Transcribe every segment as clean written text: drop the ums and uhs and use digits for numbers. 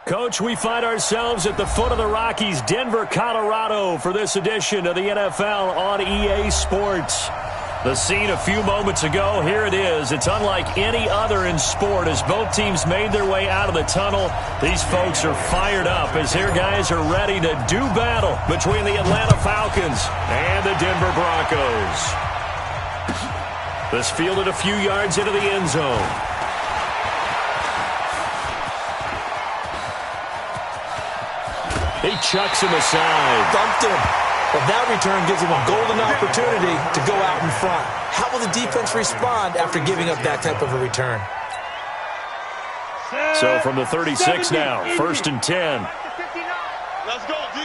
Coach, we find ourselves at the foot of the Rockies, Denver, Colorado, for this edition of the NFL on EA Sports. The scene a few moments ago, here it is. It's unlike any other in sport as both teams made their way out of the tunnel. These folks are fired up as their guys are ready to do battle between the Atlanta Falcons and the Denver Broncos. This fielded a few yards into the end zone. He chucks him aside. Dumped him. But that return gives him a golden opportunity to go out in front. How will the defense respond after giving up that type of a return? So from the 36 now, 1st and 10. Let's go, D.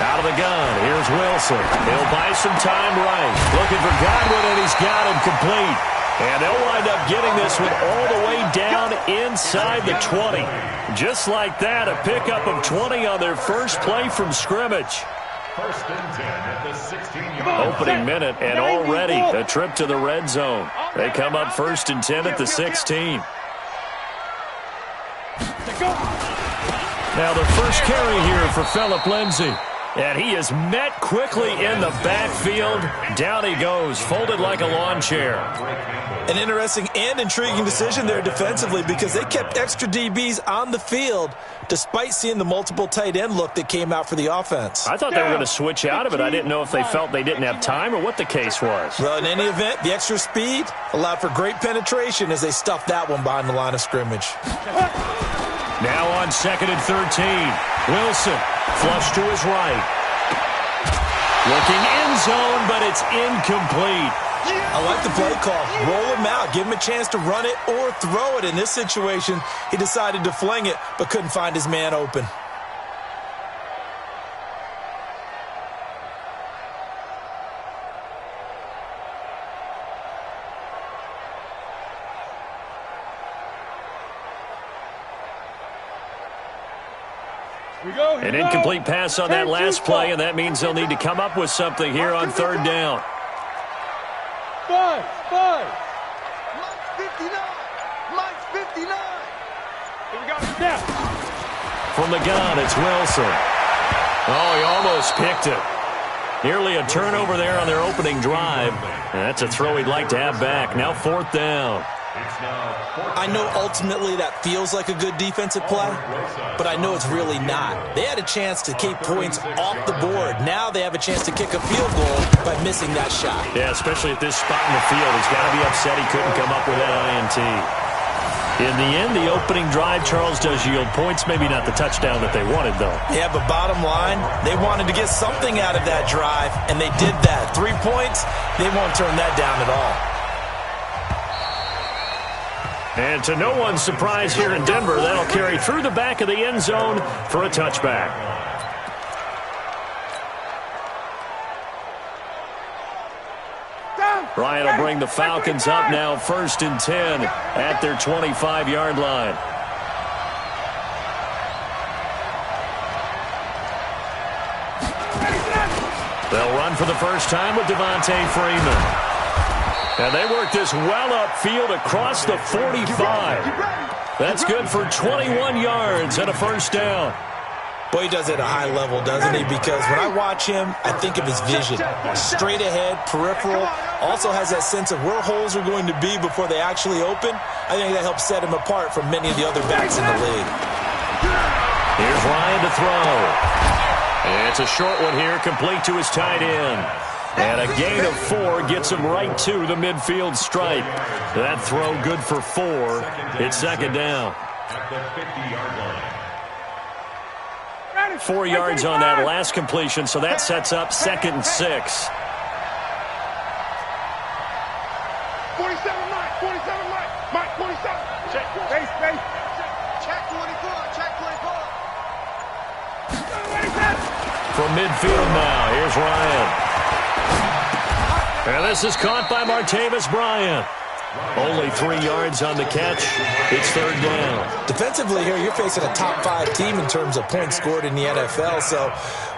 Out of the gun, here's Wilson. He'll buy some time right. Looking for Godwin, and he's got him complete. And they'll wind up getting this one all the way down inside the 20. Just like that, a pickup of 20 on their first play from scrimmage. 1st and 10 at the 16-yard. Opening minute, and already a trip to the red zone. They come up 1st and 10 at the 16. Now the first carry here for Phillip Lindsay. And he is met quickly in the backfield. Down he goes, folded like a lawn chair. An interesting and intriguing decision there defensively because they kept extra DBs on the field despite seeing the multiple tight end look that came out for the offense. I thought they were going to switch out of it. I didn't know if they felt they didn't have time or what the case was. Well, in any event, the extra speed allowed for great penetration as they stuffed that one behind the line of scrimmage. Now on 2nd and 13. Wilson, flush to his right. Looking end zone, but it's incomplete. I like the play call. Roll him out. Give him a chance to run it or throw it. In this situation, he decided to fling it, but couldn't find his man open. An incomplete pass on that last play, and that means they'll need to come up with something here on 3rd down. Five. Mike's 59. Mike's 59. Here we go. Snap. From the gun, it's Wilson. Oh, he almost picked it. Nearly a turnover there on their opening drive. And that's a throw he'd like to have back. Now 4th down. I know ultimately that feels like a good defensive play, but I know it's really not. They had a chance to keep points off the board. Now they have a chance to kick a field goal by missing that shot. Yeah, especially at this spot in the field. He's got to be upset he couldn't come up with that INT. In the end, the opening drive, Charles, does yield points. Maybe not the touchdown that they wanted, though. Yeah, but bottom line, they wanted to get something out of that drive, and they did that. 3 points, they won't turn that down at all. And to no one's surprise here in Denver, that'll carry through the back of the end zone for a touchback. Ryan will bring the Falcons up now 1st and 10 at their 25-yard line. They'll run for the first time with Devontae Freeman. And they work this well upfield across the 45. That's good for 21 yards and a 1st down. Boy, he does it at a high level, doesn't he? Because when I watch him, I think of his vision. Straight ahead, peripheral. Also has that sense of where holes are going to be before they actually open. I think that helps set him apart from many of the other backs in the league. Here's Ryan to throw. And it's a short one here, complete to his tight end. And a gain of 4 gets him right to the midfield stripe. That throw good for 4. It's 2nd down. At the 50-yard line. 4 yards on that last completion, so that sets up 2nd and 6. 47, Mike. 47, Mike. Mike, 47. Check. Space. Check 24. Check 24. From midfield now, here's Ryan. And this is caught by Martavis Bryant. Only 3 yards on the catch. It's 3rd down. Defensively here, you're facing a top 5 team in terms of points scored in the NFL. So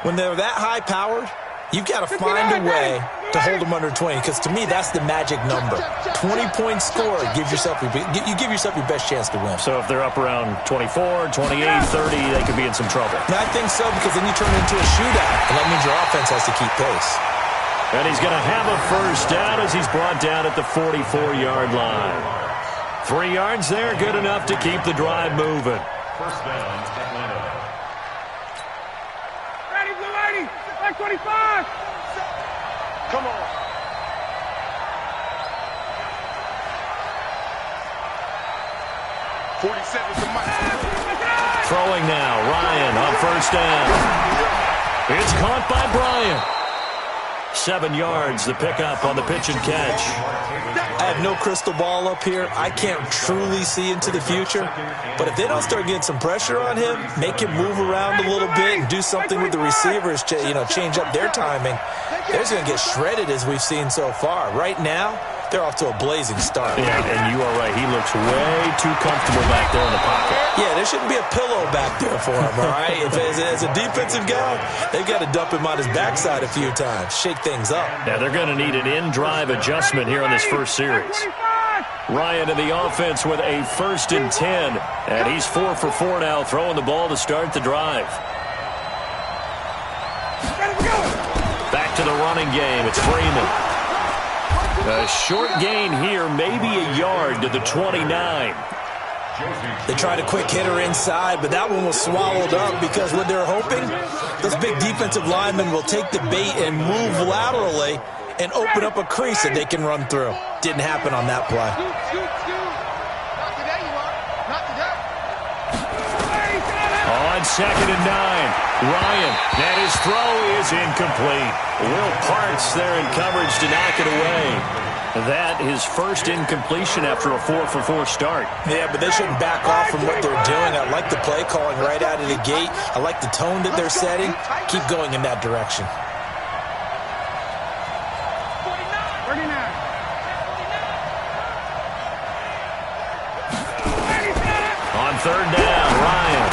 when they're that high-powered, You've got to find a way to hold them under 20, because to me, that's the magic number. 20-point score, you give yourself your best chance to win. So if they're up around 24, 28, 30, they could be in some trouble. And I think so, because then you turn it into a shootout, and that means your offense has to keep pace. And he's going to have a first down as he's brought down at the 44-yard line. 3 yards there, good enough to keep the drive moving. First down, Atlanta. Ready, blue lady. Like 25. Come on. Throwing now, Ryan on first down. It's caught by Bryant. 7 yards, the pickup on the pitch and catch. I have no crystal ball up here. I can't truly see into the future. But if they don't start getting some pressure on him, make him move around a little bit and do something with the receivers, change up their timing, they're going to get shredded as we've seen so far. Right now, they're off to a blazing start. Yeah, and you are right. He looks way too comfortable back there in the pocket. Yeah, there shouldn't be a pillow back there for him, all right? As a defensive guy, they've got to dump him on his backside a few times, shake things up. Yeah, they're going to need an in-drive adjustment here on this first series. Ryan in the offense with a 1st and 10, and he's 4 for 4 now, throwing the ball to start the drive. Back to the running game. It's Freeman. A short gain here, maybe a yard to the 29. They tried a quick hitter inside, but that one was swallowed up because what they're hoping, those big defensive linemen will take the bait and move laterally and open up a crease that they can run through. Didn't happen on that play. On 2nd and 9, Ryan, and his throw is incomplete. Will Parks there in coverage to knock it away. That his first incompletion after a 4 for 4 start. Yeah, but they shouldn't back off from what they're doing. I like the play calling right out of the gate. I like the tone that they're setting. Keep going in that direction. 39. On 3rd down, Ryan.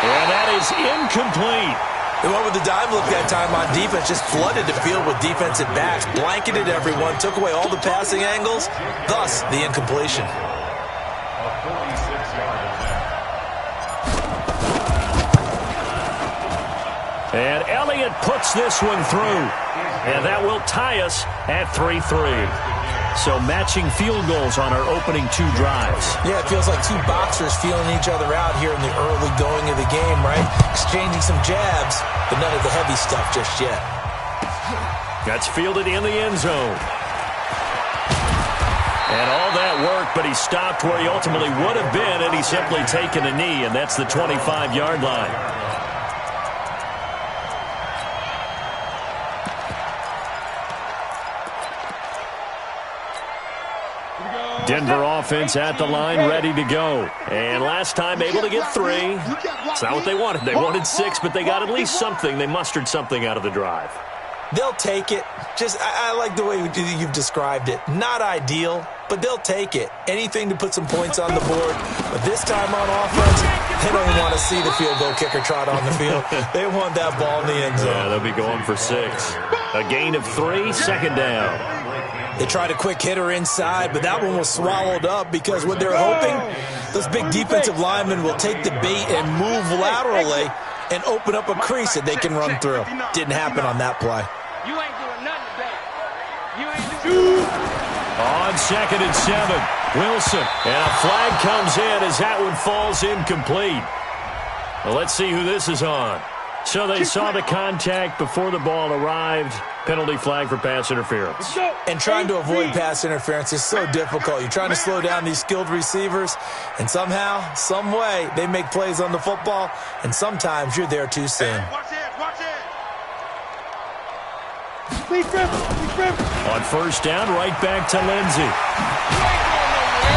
And that is incomplete. They went with the dive look that time on defense, just flooded the field with defensive backs, blanketed everyone, took away all the passing angles, thus the incompletion. A 46-yard attempt. And Elliott puts this one through. And that will tie us at 3-3. So matching field goals on our opening 2 drives. Yeah, it feels like 2 boxers feeling each other out here in the early going of the game, right? Exchanging some jabs, but none of the heavy stuff just yet. That's fielded in the end zone. And all that work, but he stopped where he ultimately would have been, and he's simply taken a knee, and that's the 25-yard line. Denver offense at the line, ready to go. And last time able to get 3. It's not what they wanted. They wanted 6, but they got at least something. They mustered something out of the drive. They'll take it. I like the way you've described it. Not ideal, but they'll take it. Anything to put some points on the board. But this time on offense, they don't even want to see the field goal kicker trot on the field. They want that ball in the end zone. Yeah, they'll be going for 6. A gain of 3, 2nd down. They tried a quick hitter inside, but that one was swallowed up because what they're hoping, those big defensive linemen will take the bait and move laterally and open up a crease that they can run through. Didn't happen on that play. You ain't doing nothing today. You ain't doing On 2nd and 7, Wilson. And a flag comes in as that one falls incomplete. Well, let's see who this is on. So they saw the contact before the ball arrived. Penalty flag for pass interference. And trying to avoid pass interference is so difficult. You're trying to slow down these skilled receivers, and somehow, some way, they make plays on the football, and sometimes you're there too soon. Watch it. On 1st down, right back to Lindsey.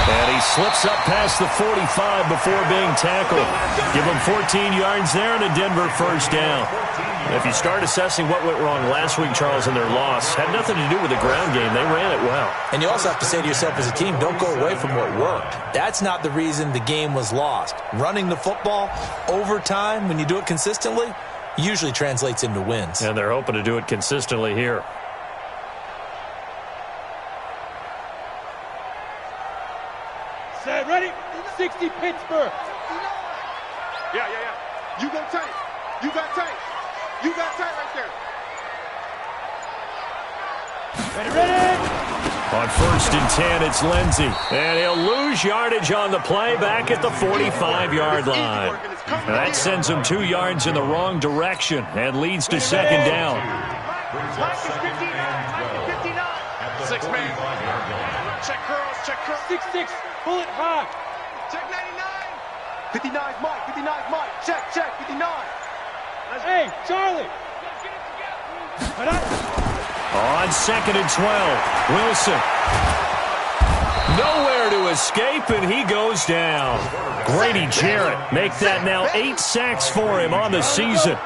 And he slips up past the 45 before being tackled. Give him 14 yards there and a Denver 1st down. If you start assessing what went wrong last week, Charles, in their loss, had nothing to do with the ground game. They ran it well. And you also have to say to yourself as a team, don't go away from what worked. That's not the reason the game was lost. Running the football over time, when you do it consistently, usually translates into wins. And they're hoping to do it consistently here. Set, ready? 60 Pittsburgh. Yeah. You go tight. You got tight. You got tight right there. Ready? On 1st and 10, it's Lindsey. And he'll lose yardage on the play back at the 45-yard line. That sends him 2 yards in the wrong direction and leads to 2nd down. Mike is 59. 6-man. Check curls. 6-6. Pull it high. Check 99. 59's Mike. 59's Mike. Check. 59. Hey, Charlie. On 2nd and 12, Wilson. Nowhere to escape, and he goes down. Grady Jarrett make that now 8 sacks for him on the season.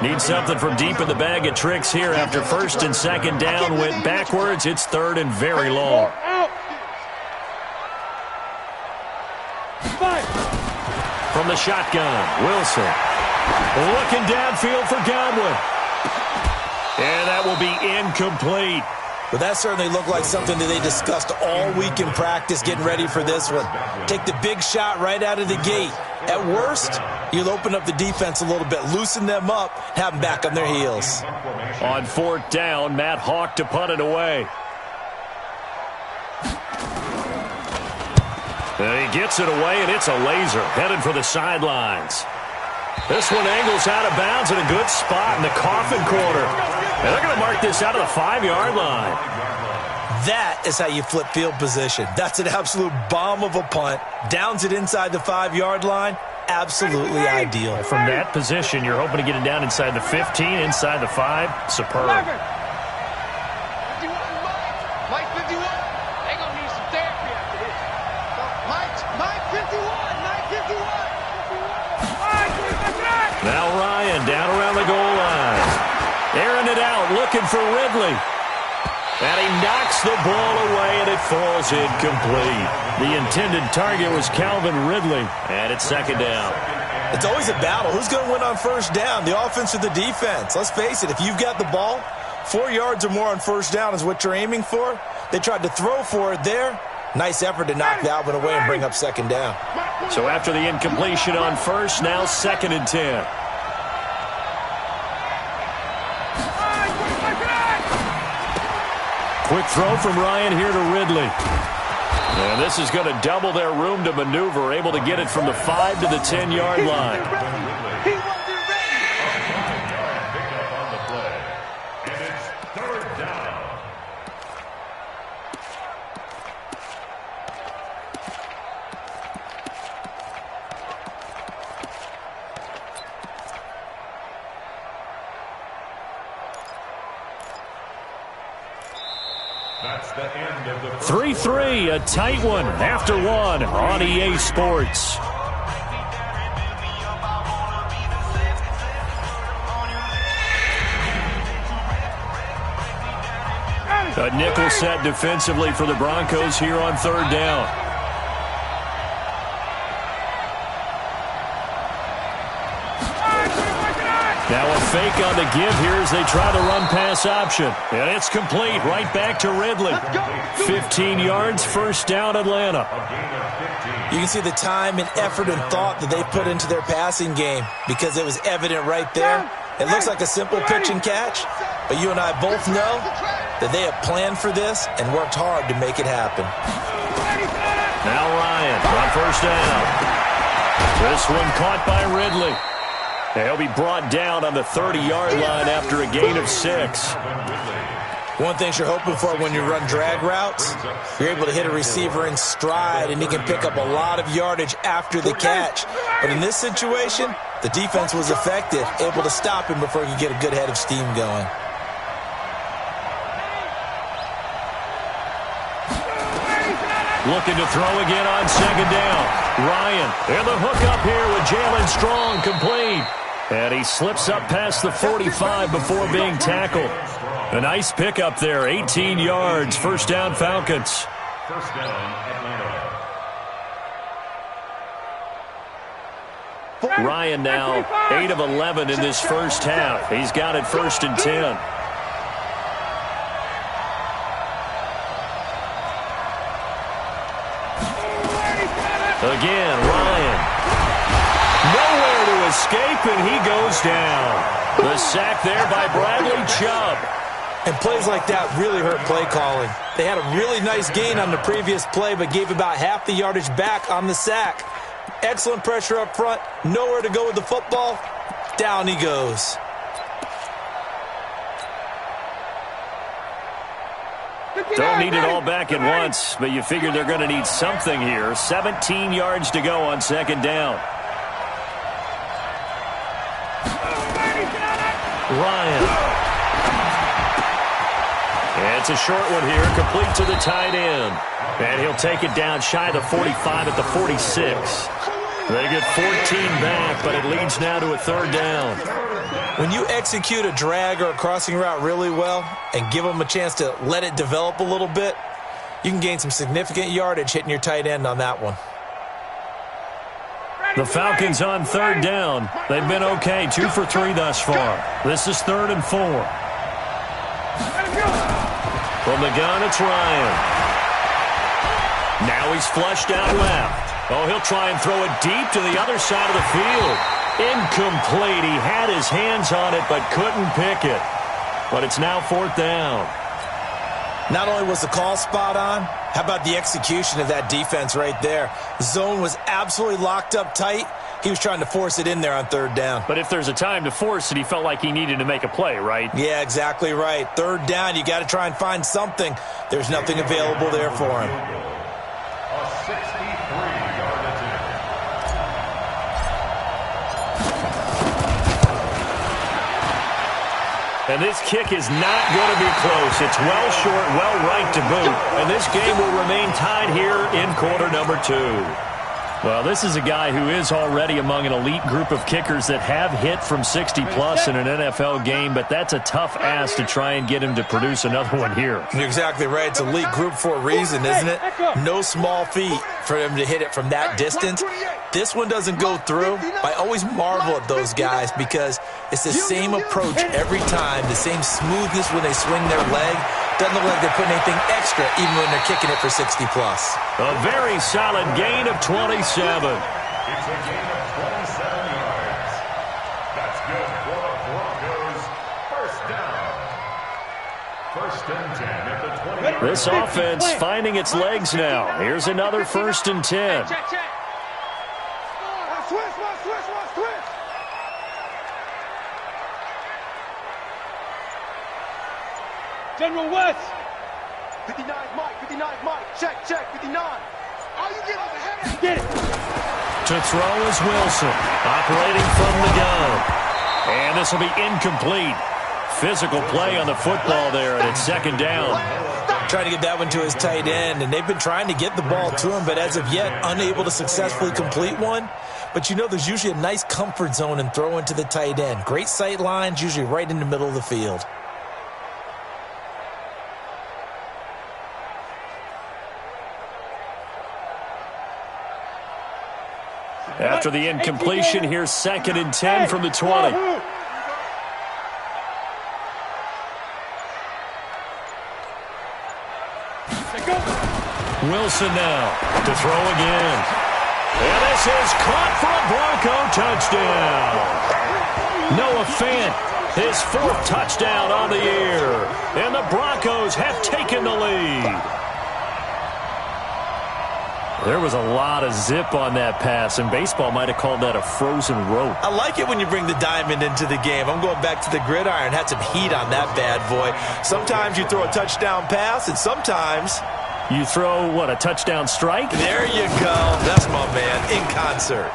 Need something from deep in the bag of tricks here after 1st and 2nd down went backwards. It's 3rd and very long. From the shotgun, Wilson. Looking downfield for Godwin. And that will be incomplete. But that certainly looked like something that they discussed all week in practice getting ready for this one. Take the big shot right out of the gate. At worst, you'll open up the defense a little bit, loosen them up, have them back on their heels. On 4th down, Matt Hawk to punt it away. And he gets it away, and it's a laser headed for the sidelines. This one angles out of bounds in a good spot in the coffin corner. And they're going to mark this out of the 5-yard line. That is how you flip field position. That's an absolute bomb of a punt. Downs it inside the 5-yard line. Absolutely ideal. From that position, you're hoping to get it down inside the 15, inside the 5. Superb. Mike 51. They're going to need some therapy after this. Mike 51. Now Ryan down around the goal line. Airing it out, looking for Ridley. And he knocks the ball away, and it falls incomplete. The intended target was Calvin Ridley, and it's 2nd down. It's always a battle. Who's going to win on 1st down, the offense or the defense? Let's face it, if you've got the ball, 4 yards or more on 1st down is what you're aiming for. They tried to throw for it there. Nice effort to knock that one away and bring up 2nd down. So after the incompletion on 1st, now 2nd and 10. Quick throw from Ryan here to Ridley. And this is going to double their room to maneuver, able to get it from the 5 to the 10-yard line. That's the end of the 3-3, a tight one after one on EA Sports. A nickel set defensively for the Broncos here on 3rd down. Now a fake on the give here as they try the run-pass option. And it's complete right back to Ridley. 15 yards, 1st down, Atlanta. You can see the time and effort and thought that they put into their passing game because it was evident right there. It looks like a simple pitch and catch, but you and I both know that they have planned for this and worked hard to make it happen. Now Ryan on 1st down. This one caught by Ridley. He'll be brought down on the 30-yard line after a gain of 6. One thing you're hoping for when you run drag routes, you're able to hit a receiver in stride and he can pick up a lot of yardage after the catch. But in this situation, the defense was effective, able to stop him before he could get a good head of steam going. Looking to throw again on 2nd down. Ryan, and the hook up here with Jalen Strong, complete. And he slips up past the 45 before being tackled. A nice pickup there, 18 yards, 1st down Falcons. 1st down, Atlanta. Ryan now 8 of 11 in this first half. He's got it 1st and 10. Again, Ryan. Nowhere to escape, and he goes down. The sack there by Bradley Chubb. And plays like that really hurt play calling. They had a really nice gain on the previous play, but gave about half the yardage back on the sack. Excellent pressure up front. Nowhere to go with the football. Down he goes. Don't need it all back at once, but you figure they're going to need something here. 17 yards to go on 2nd down. Ryan. It's a short one here, complete to the tight end. And he'll take it down shy of the 45 at the 46. They get 14 back, but it leads now to a 3rd down. When you execute a drag or a crossing route really well and give them a chance to let it develop a little bit, you can gain some significant yardage hitting your tight end on that one. The Falcons on 3rd down. They've been okay, 2 for 3 thus far. This is 3rd and 4. From the gun, it's Ryan. Now he's flushed out left. Oh, he'll try and throw it deep to the other side of the field. Incomplete. He had his hands on it but couldn't pick it. But it's now 4th down. Not only was the call spot on, how about the execution of that defense right there? The zone was absolutely locked up tight. He was trying to force it in there on 3rd down. But if there's a time to force it, he felt like he needed to make a play, right? Yeah, exactly right. 3rd down, you got to try and find something. There's nothing available there for him. A 63-yard attempt. And this kick is not going to be close. It's well short, well right to boot. And this game will remain tied here in quarter number 2. Well, this is a guy who is already among an elite group of kickers that have hit from 60-plus in an NFL game, but that's a tough ask to try and get him to produce another one here. You're exactly right. It's a elite group for a reason, isn't it? No small feat for him to hit it from that distance. This one doesn't go through. I always marvel at those guys because it's the same approach every time, the same smoothness when they swing their leg. Doesn't look like they're putting anything extra even when they're kicking it for 60-plus. A very solid gain of 27. It's a gain of 27 yards. That's good for the Broncos. 1st down. 1st and 10 at the 20. This offense finding its legs now. Here's another 1st and 10. Switch. General West. 59 Mike. Check, 59. All you get is a headache. Get it. To throw is Wilson, operating from the gun. And this will be incomplete. Physical play on the football there, and it's 2nd down. Trying to get that one to his tight end, and they've been trying to get the ball to him, but as of yet, unable to successfully complete one. But you know there's usually a nice comfort zone in throwing to the tight end. Great sight lines, usually right in the middle of the field. After the incompletion, here's 2nd and 10 from the 20. Wilson now to throw again. And this is caught for a Bronco touchdown. Noah Fant, his 4th touchdown on the year. And the Broncos have taken the lead. There was a lot of zip on that pass, and baseball might have called that a frozen rope. I like it when you bring the diamond into the game. I'm going back to the gridiron. Had some heat on that bad boy. Sometimes you throw a touchdown pass, and sometimes you throw, what, a touchdown strike? There you go. That's my man, in concert.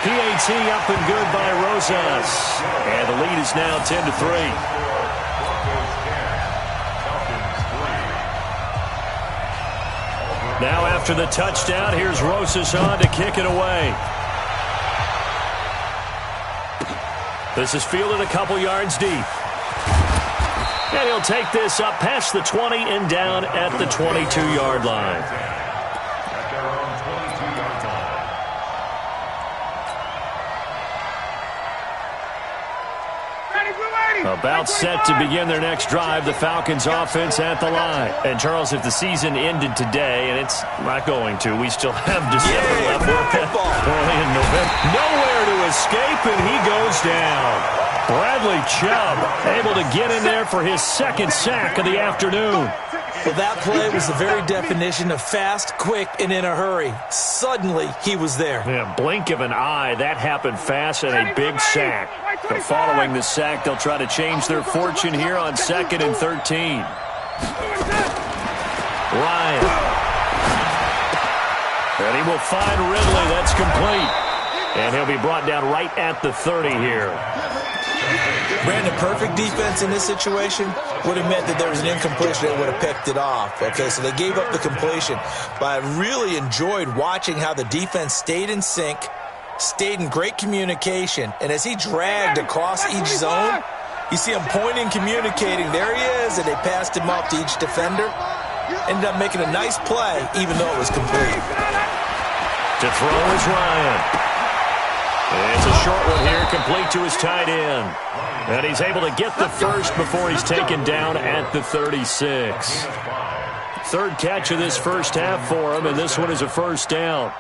PAT up and good by Rosas. And the lead is now 10-3. Now after the touchdown, here's Rosas on to kick it away. This is fielded a couple yards deep. And he'll take this up past the 20 and down at the 22-yard line. About set to begin their next drive, the Falcons offense at the line. And, Charles, if the season ended today, and it's not going to, we still have December left. Early in November. Nowhere to escape, and he goes down. Bradley Chubb able to get in there for his second sack of the afternoon. Well, that play was the very definition of fast, quick, and in a hurry. Suddenly, he was there. Yeah, blink of an eye. That happened fast and a big sack. But following the sack, they'll try to change their fortune here on 2nd and 13. Ryan. And he will find Ridley. That's complete. And he'll be brought down right at the 30 here. Brandon, perfect defense in this situation would have meant that there was an incompletion that would have picked it off. Okay, so they gave up the completion. But I really enjoyed watching how the defense stayed in sync, stayed in great communication, and as he dragged across each zone, you see him pointing, communicating. There he is, and they passed him off to each defender. Ended up making a nice play, even though it was complete. To throw is Ryan. It's a short one here, complete to his tight end. And he's able to get the first before he's taken down at the 36. Third catch of this first half for him, and this one is a first down.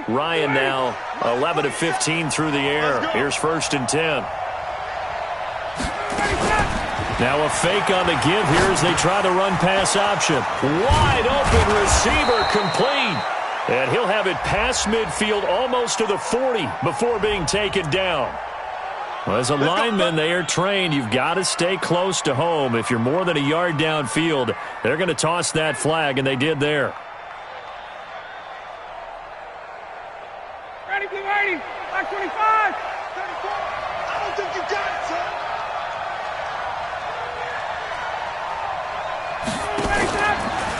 Ryan now 11 of 15 through the air. Here's 1st and 10. Now a fake on the give here as they try the run-pass option. Wide open receiver complete. And he'll have it past midfield almost to the 40 before being taken down. Well, as a lineman, they are trained. You've got to stay close to home. If you're more than a yard downfield, they're going to toss that flag, and they did there. Ready, blue 80, back 25, 34. I don't think you got it, son.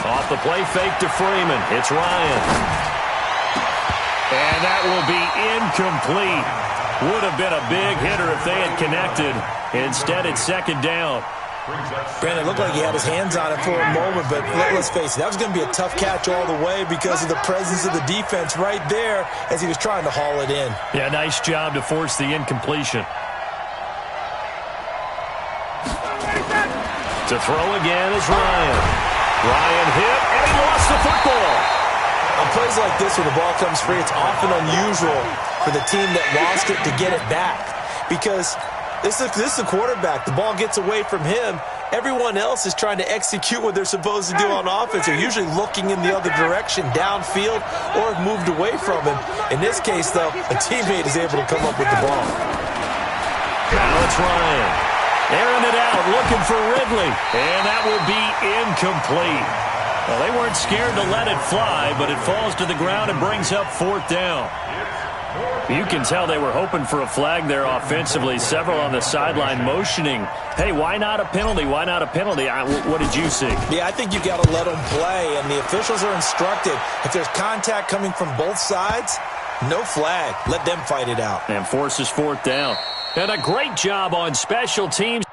Off the play fake to Freeman. It's Ryan. And that will be incomplete. Would have been a big hitter if they had connected. Instead, it's 2nd down. Brandon, it looked like he had his hands on it for a moment, but let's face it, that was going to be a tough catch all the way because of the presence of the defense right there as he was trying to haul it in. Yeah, nice job to force the incompletion. To throw again is Ryan. Ryan hit, and he lost the football. On plays like this where the ball comes free, it's often unusual for the team that lost it to get it back because this is the quarterback. The ball gets away from him. Everyone else is trying to execute what they're supposed to do on offense. They're usually looking in the other direction, downfield, or have moved away from him. In this case, though, a teammate is able to come up with the ball. Now it's Ryan. Airing it out, looking for Ridley. And that will be incomplete. Well, they weren't scared to let it fly, but it falls to the ground and brings up 4th down. You can tell they were hoping for a flag there offensively. Several on the sideline motioning, hey, why not a penalty? Why not a penalty? What did you see? Yeah, I think you got to let them play, and the officials are instructed. If there's contact coming from both sides, no flag. Let them fight it out. And forces 4th down. And a great job on special teams.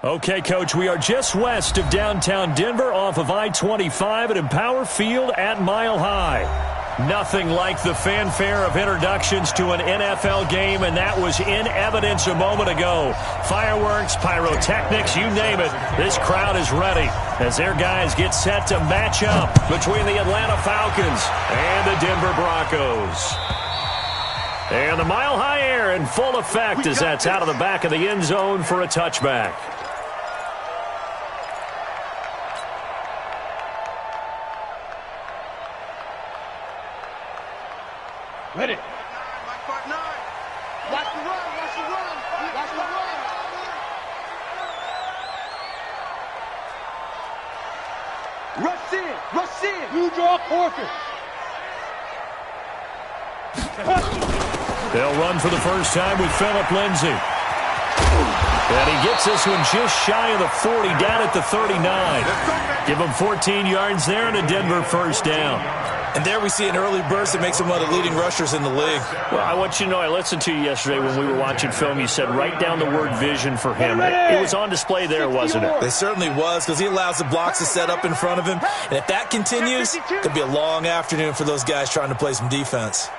Okay, Coach, we are just west of downtown Denver off of I-25 at Empower Field at Mile High. Nothing like the fanfare of introductions to an NFL game, and that was in evidence a moment ago. Fireworks, pyrotechnics, you name it. This crowd is ready as their guys get set to match up between the Atlanta Falcons and the Denver Broncos. And the Mile High air in full effect as that's out of the back of the end zone for a touchback. Ready. Watch the run. Watch the run. Watch the run. Rush in. Rush in. You draw courses. They'll run for the first time with Phillip Lindsay. And he gets this one just shy of the 40, down at the 39. Give him 14 yards there and a Denver first down. And there we see an early burst that makes him one of the leading rushers in the league. Well, I want you to know, I listened to you yesterday when we were watching film. You said write down the word vision for him. It was on display there, wasn't it? It certainly was, because he allows the blocks to set up in front of him. And if that continues, it could be a long afternoon for those guys trying to play some defense.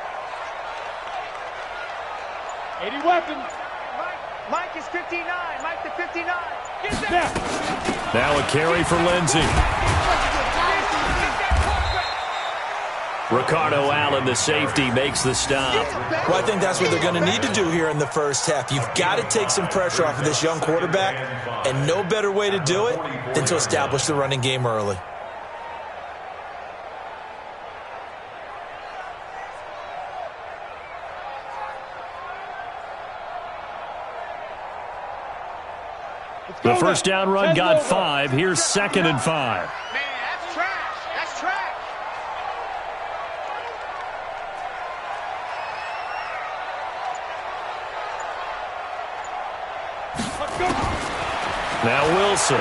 80 weapons. Mike is 59. Mike to 59. Now a carry for Lindsay. Ricardo Allen, the safety, makes the stop. Well, I think that's what they're going to need to do here in the first half. You've got to take some pressure off of this young quarterback, and no better way to do it than to establish the running game early. The first down run got 5. Here's 2nd and 5. Man, that's trash. That's trash. Now Wilson.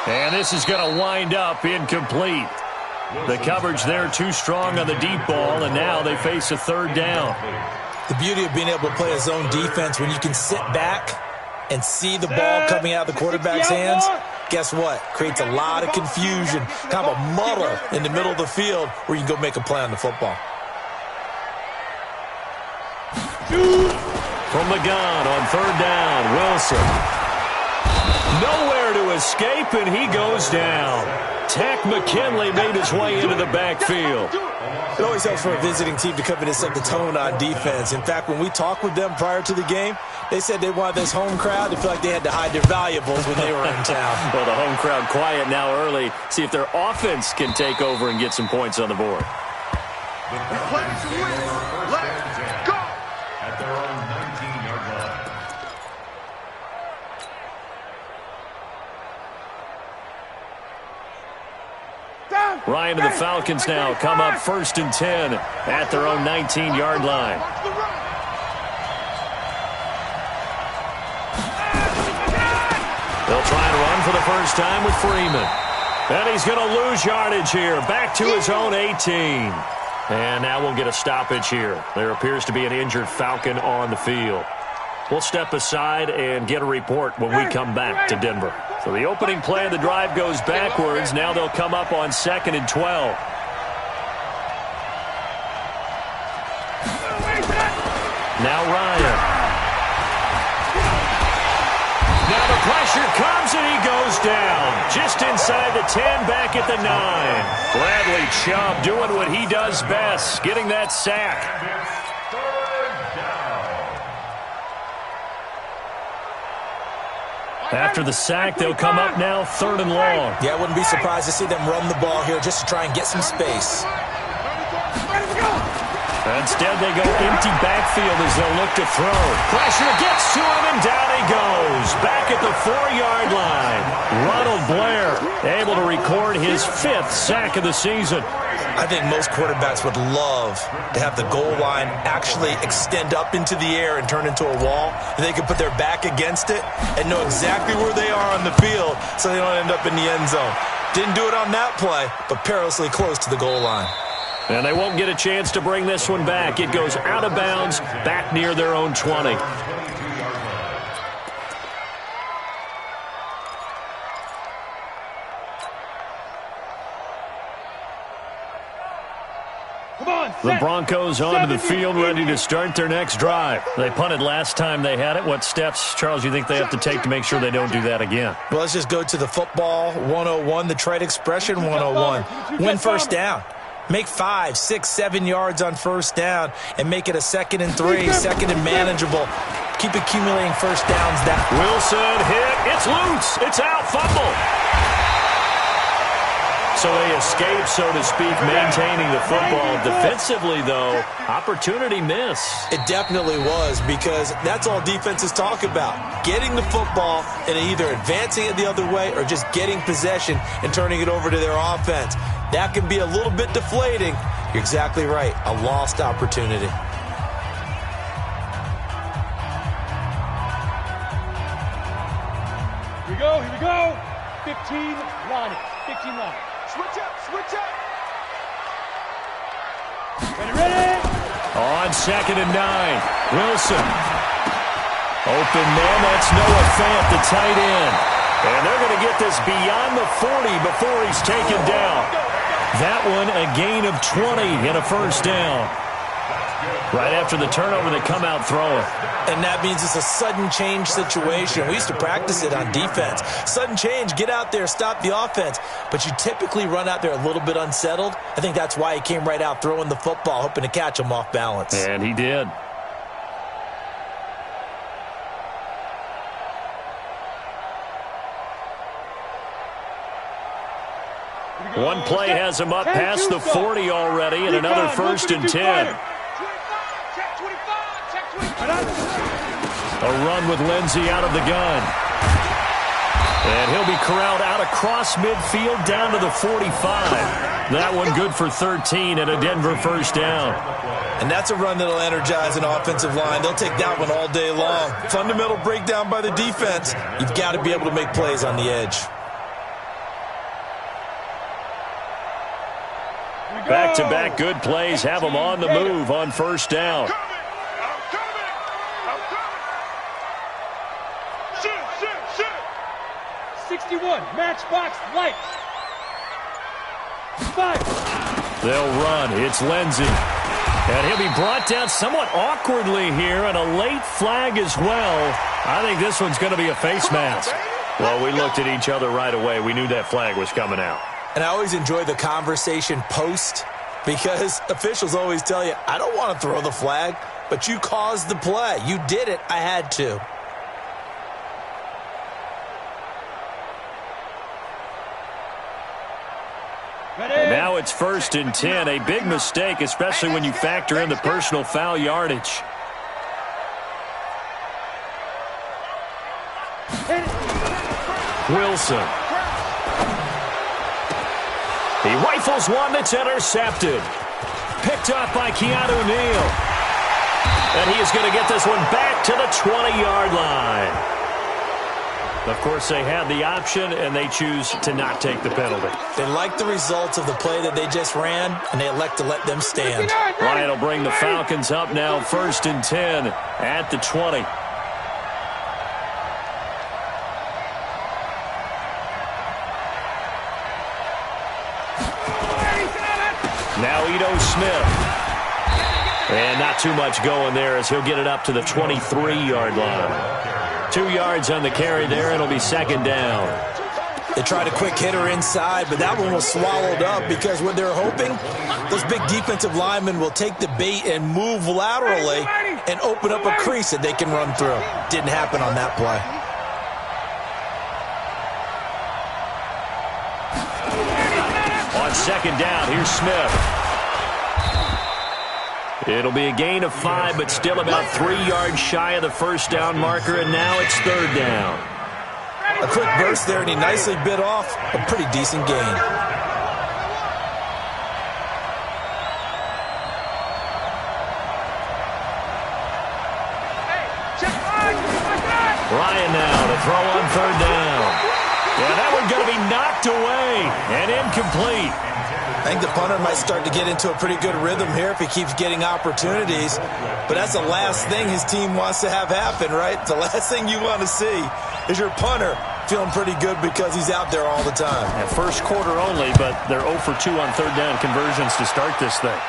And this is going to wind up incomplete. The coverage there too strong on the deep ball, and now they face a 3rd down. The beauty of being able to play a zone defense when you can sit back and see the ball coming out of the quarterback's hands, guess what? Creates a lot of confusion, kind of a muddle in the middle of the field where you can go make a play on the football. From the gun on 3rd down, Wilson. Nowhere to escape, and he goes down. Tech McKinley made his way into the backfield. It always helps for a visiting team to come in and set the tone on defense. In fact, when we talked with them prior to the game, they said they wanted this home crowd to feel like they had to hide their valuables when they were in town. Well, the home crowd quiet now early. See if their offense can take over and get some points on the board. Let's go. At their own 19-yard line. Ryan and the Falcons now come up 1st and 10 at their own 19-yard line. They'll try and run for the first time with Freeman. And he's going to lose yardage here, back to his own 18. And now we'll get a stoppage here. There appears to be an injured Falcon on the field. We'll step aside and get a report when we come back to Denver. So the opening play of the drive goes backwards. Now they'll come up on 2nd and 12. Now Ryan. Now the pressure comes and he goes down. Just inside the 10, back at the 9. Bradley Chubb doing what he does best, getting that sack. After the sack, they'll come up now 3rd and long. Yeah, I wouldn't be surprised to see them run the ball here just to try and get some space. Instead, they go empty backfield as they'll look to throw. Pressure gets to him, and down he goes. Back at the 4-yard line. Ronald Blair able to record his 5th sack of the season. I think most quarterbacks would love to have the goal line actually extend up into the air and turn into a wall, and they can put their back against it and know exactly where they are on the field so they don't end up in the end zone. Didn't do it on that play, but perilously close to the goal line. And they won't get a chance to bring this one back. It goes out of bounds, back near their own 20. The Broncos onto the field, ready to start their next drive. They punted last time they had it. What steps, Charles, you think they have to take to make sure they don't do that again? Well, let's just go to the football 101, the trade expression 101. Win first down. Make 5, 6, 7 yards on first down and make it a 2nd and 3, 2nd and manageable. Keep accumulating first downs. Wilson hit. It's loose. It's out. Fumble. So they escape, so to speak, maintaining the football. Defensively, though, opportunity miss. It definitely was, because that's all defenses talk about. Getting the football and either advancing it the other way or just getting possession and turning it over to their offense. That can be a little bit deflating. You're exactly right. A lost opportunity. Here we go. 15 line. 15 line. Switch up. Ready. On 2nd and 9. Wilson. Open man. That's Noah Fant, the tight end. And they're going to get this beyond the 40 before he's taken down. That one, a gain of 20 and a first down. Right after the turnover, they come out throwing. And that means it's a sudden change situation. We used to practice it on defense. Sudden change, get out there, stop the offense. But you typically run out there a little bit unsettled. I think that's why he came right out throwing the football, hoping to catch him off balance. And he did. One play has him up past the 40 already, and another 1st and 10. A run with Lindsey out of the gun. And he'll be corralled out across midfield down to the 45. That one good for 13 and a Denver first down. And that's a run that'll energize an offensive line. They'll take that one all day long. Fundamental breakdown by the defense. You've got to be able to make plays on the edge. Back-to-back good plays have them on the move on first down. I'm coming. Shoot. 61, matchbox light. 5. They'll run. It's Lindsey. And he'll be brought down somewhat awkwardly here, and a late flag as well. I think this one's going to be a face mask. Well, we looked at each other right away. We knew that flag was coming out. And I always enjoy the conversation post, because officials always tell you, I don't want to throw the flag, but you caused the play. You did it. I had to. And now it's 1st and 10. A big mistake, especially when you factor in the personal foul yardage. Wilson. He rifles one that's intercepted. Picked up by Keanu Neal. And he is going to get this one back to the 20-yard line. Of course, they had the option, and they choose to not take the penalty. They like the results of the play that they just ran, and they elect to let them stand. Ryan will bring the Falcons up now, 1st and 10 at the 20. Now Ito Smith. And not too much going there as he'll get it up to the 23-yard line. 2 yards on the carry there. It'll be 2nd down. They tried a quick hitter inside, but that one was swallowed up because what they're hoping, those big defensive linemen will take the bait and move laterally and open up a crease that they can run through. Didn't happen on that play. On 2nd down, here's Smith. It'll be a gain of 5, but still about 3 yards shy of the first down marker, and now it's 3rd down. A quick burst there, and he nicely bit off a pretty decent gain. Ryan now to throw on 3rd down. Yeah, that one's going to be knocked away and incomplete. I think the punter might start to get into a pretty good rhythm here if he keeps getting opportunities. But that's the last thing his team wants to have happen, right? The last thing you want to see is your punter feeling pretty good because he's out there all the time. At first quarter only, but they're 0 for 2 on 3rd down conversions to start this thing.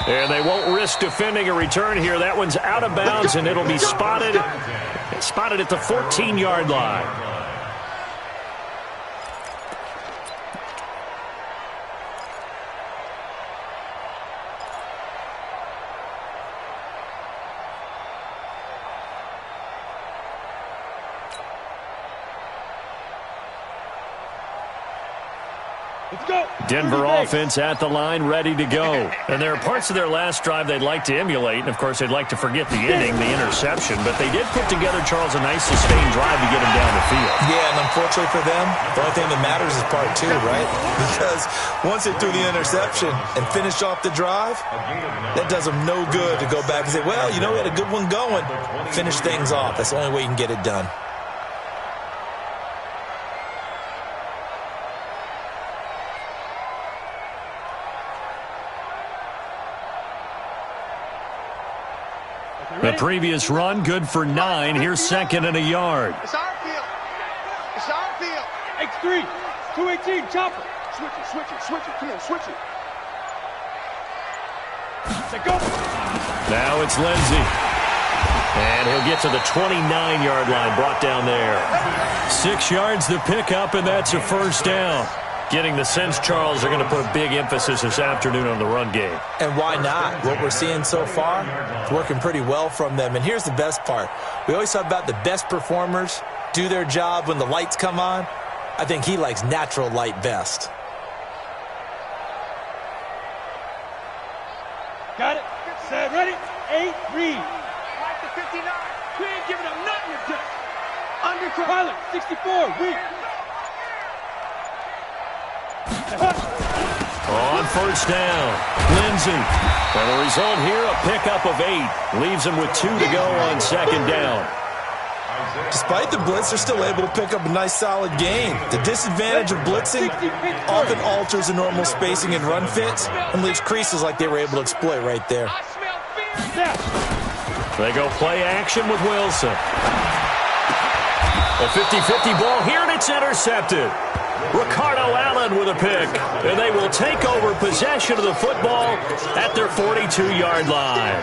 And they won't risk defending a return here. That one's out of bounds, and it'll be spotted at the 14-yard line. Denver offense at the line, ready to go. And there are parts of their last drive they'd like to emulate. And, of course, they'd like to forget the ending, the interception. But they did put together, Charles, a nice sustained drive to get them down the field. Yeah, and unfortunately for them, the only thing that matters is part two, right? Because once they threw the interception and finished off the drive, that does them no good to go back and say, well, you know, we had a good one going. Finish things off. That's the only way you can get it done. The previous run, good for 9. Here's second and a yard. It's our field. It's our field. X3, 218, chopper. Switch it, switch it, switch it. Come on, switch it. Say go. Now it's Lindsey. And he'll get to the 29-yard line, brought down there. 6 yards the pickup, and that's a first down. Getting the sense, Charles, they're going to put a big emphasis this afternoon on the run game. And why not? What we're seeing so far, it's working pretty well from them. And here's the best part. We always talk about the best performers do their job when the lights come on. I think he likes natural light best. Got it. Set, ready. 8, read. Like the 59. We ain't giving them nothing to do. Undercut. Pilot, 64, read. On first down, Lindsey. And the result here, a pickup of 8. Leaves him with 2 to go on second down. Despite the blitz, they're still able to pick up a nice, solid gain. The disadvantage of blitzing often alters the normal spacing and run fits and leaves creases like they were able to exploit right there. They go play action with Wilson. A 50-50 ball here, and it's intercepted. Ricardo Allen with a pick, and they will take over possession of the football at their 42-yard line.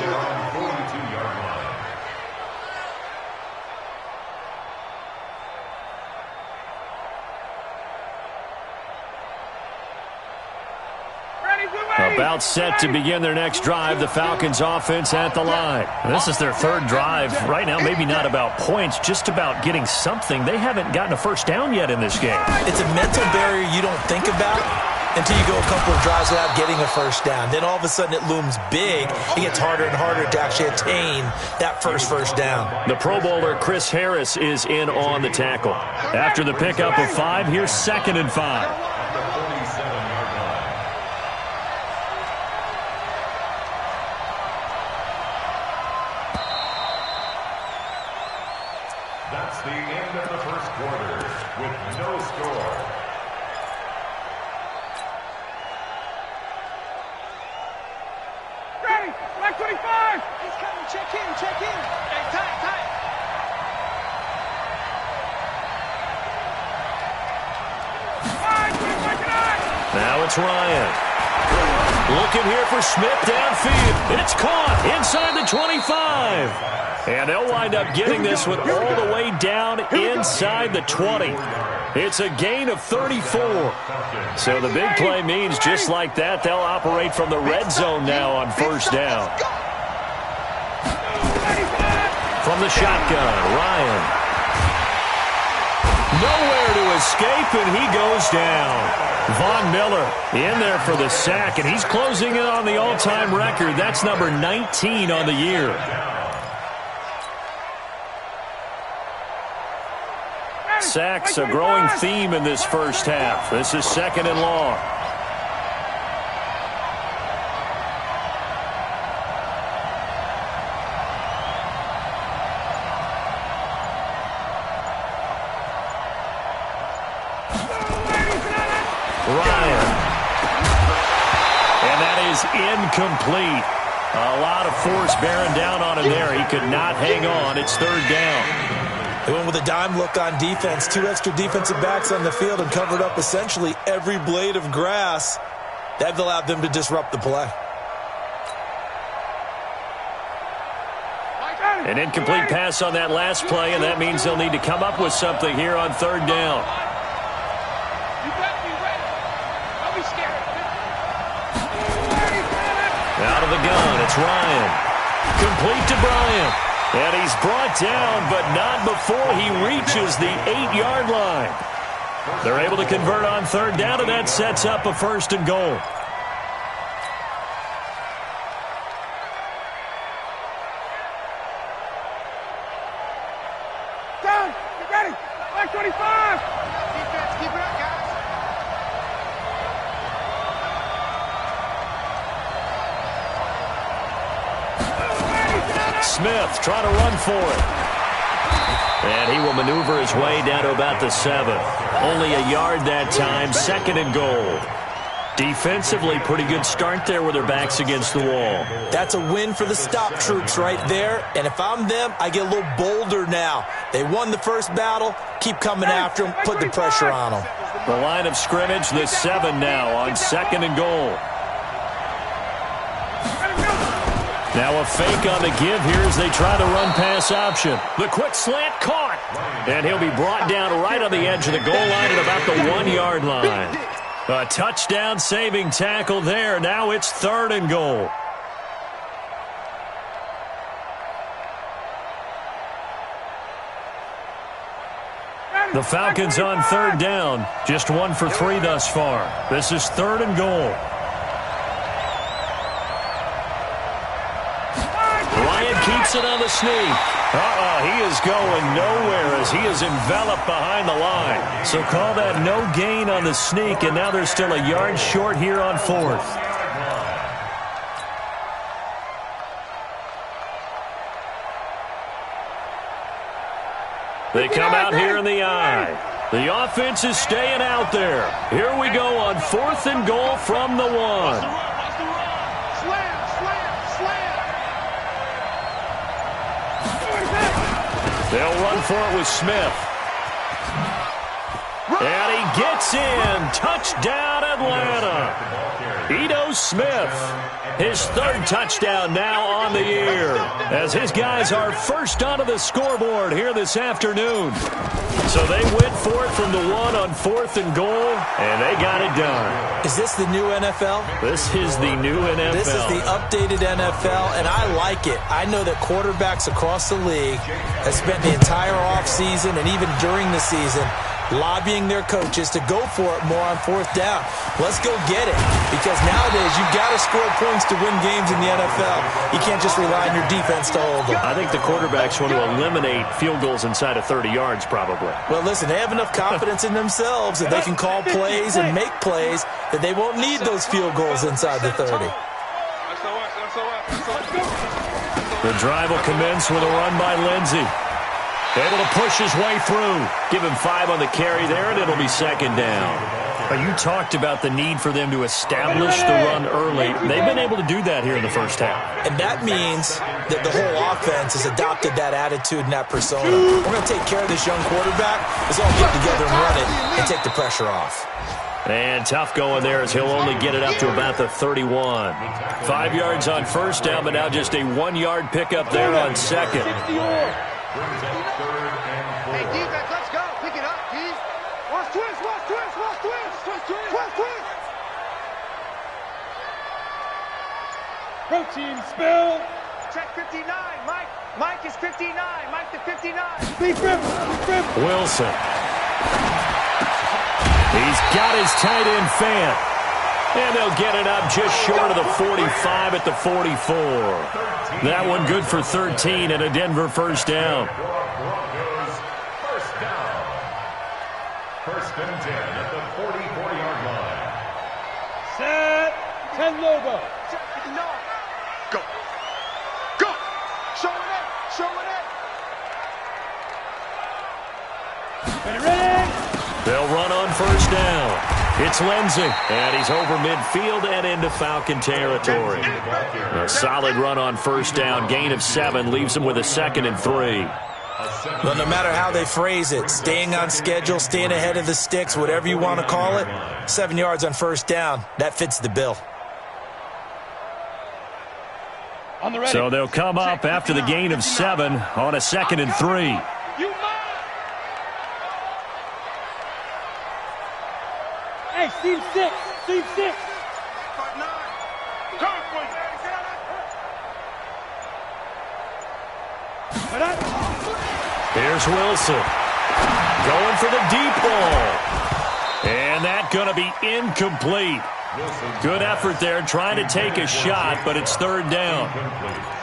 About set to begin their next drive, the Falcons offense at the line. This is their third drive. Right now, maybe not about points, just about getting something. They haven't gotten a first down yet in this game. It's a mental barrier you don't think about until you go a couple of drives without getting a first down. Then all of a sudden it looms big. It gets harder and harder to actually attain that first down. The Pro Bowler Chris Harris is in on the tackle. After the pickup of 5, here's second and 5. That's the end of the first quarter with no score. Ready, black 25. He's coming, check in. Hey, tight. Now it's Ryan. Looking here for Smith downfield. It's caught inside the 25. And they'll wind up getting this one all the way down inside the 20. It's a gain of 34. So the big play means just like that, they'll operate from the red zone now on first down. From the shotgun, Ryan. Nowhere to escape, and he goes down. Von Miller in there for the sack, and he's closing in on the all-time record. That's number 19 on the year. Sacks, a growing theme in this first half. This is second and long. Ryan. And that is incomplete. A lot of force bearing down on him there. He could not hang on. It's third down. They went with a dime look on defense. 2 extra defensive backs on the field and covered up essentially every blade of grass. That allowed them to disrupt the play. An incomplete pass on that last play, and that means they'll need to come up with something here on third down. You better be ready. Don't be scared. Out of the gun, it's Ryan. Complete to Bryant. And he's brought down, but not before he reaches the 8-yard line. They're able to convert on third down, and that sets up a first and goal. Down. Get ready. Line 25. Defense, keep it up, guys. Smith trying to run for it. And he will maneuver his way down to about the 7. Only a yard that time, second and goal. Defensively, pretty good start there with their backs against the wall. That's a win for the stop troops right there. And if I'm them, I get a little bolder now. They won the first battle. Keep coming after them. Put the pressure on them. The line of scrimmage, the 7 now on second and goal. Now a fake on the give here as they try to run pass option. The quick slant caught. And he'll be brought down right on the edge of the goal line at about the 1-yard line. A touchdown saving tackle there. Now it's third and goal. The Falcons on third down. Just 1 for 3 thus far. This is third and goal. Keeps it on the sneak. He is going nowhere as he is enveloped behind the line. So call that no gain on the sneak, and now they're still a yard short here on fourth. They come out here in the eye. The offense is staying out there. Here we go on fourth and goal from the 1. They'll run for it with Smith. And he gets in. Touchdown, Atlanta. Ito Smith, his third touchdown now on the year, as his guys are first onto the scoreboard here this afternoon. So they went for it from the 1 on fourth and goal, and they got it done. Is this the new NFL? This is the new NFL. This is the updated NFL, and I like it. I know that quarterbacks across the league have spent the entire offseason and even during the season lobbying their coaches to go for it more on fourth down. Let's go get it, because nowadays you've got to score points to win games in the NFL. You can't just rely on your defense to hold them. I think the quarterbacks want to eliminate field goals inside of 30 yards probably. Well, listen, they have enough confidence in themselves that they can call plays and make plays that they won't need those field goals inside the 30. The drive will commence with a run by Lindsey. Able to push his way through. Give him 5 on the carry there, and it'll be second down. You talked about the need for them to establish the run early. They've been able to do that here in the first half. And that means that the whole offense has adopted that attitude and that persona. We're going to take care of this young quarterback. Let's all get together and run it and take the pressure off. And tough going there as he'll only get it up to about the 31. 5 yards on first down, but now just a 1-yard pickup there on second. Hey, defense, let's go. Pick it up, G. Watch twist, watch twist, watch twist. Twist. Protein spill. Check 59, Mike. Mike is 59. Mike to 59. Big rip. Wilson. He's got his tight end fan. And they'll get it up just short of the 45 at the 44. That one good for 13 and a Denver first down. Broncos first down. First and 10 at the 44-yard line. Set. 10 Lobo. Check 59. Go. Show it. Ready. They'll run on first down. It's Lindsey, and he's over midfield and into Falcon territory. A solid run on first down, gain of 7, leaves him with a second and 3. Well, no matter how they phrase it, staying on schedule, staying ahead of the sticks, whatever you want to call it, 7 yards on first down, that fits the bill. So they'll come up after the gain of 7 on a 2nd and 3. Hey, team 6. Team 6. Here's Wilson. Going for the deep ball. And that's going to be incomplete. Good effort there trying to take a shot, but it's 3rd down.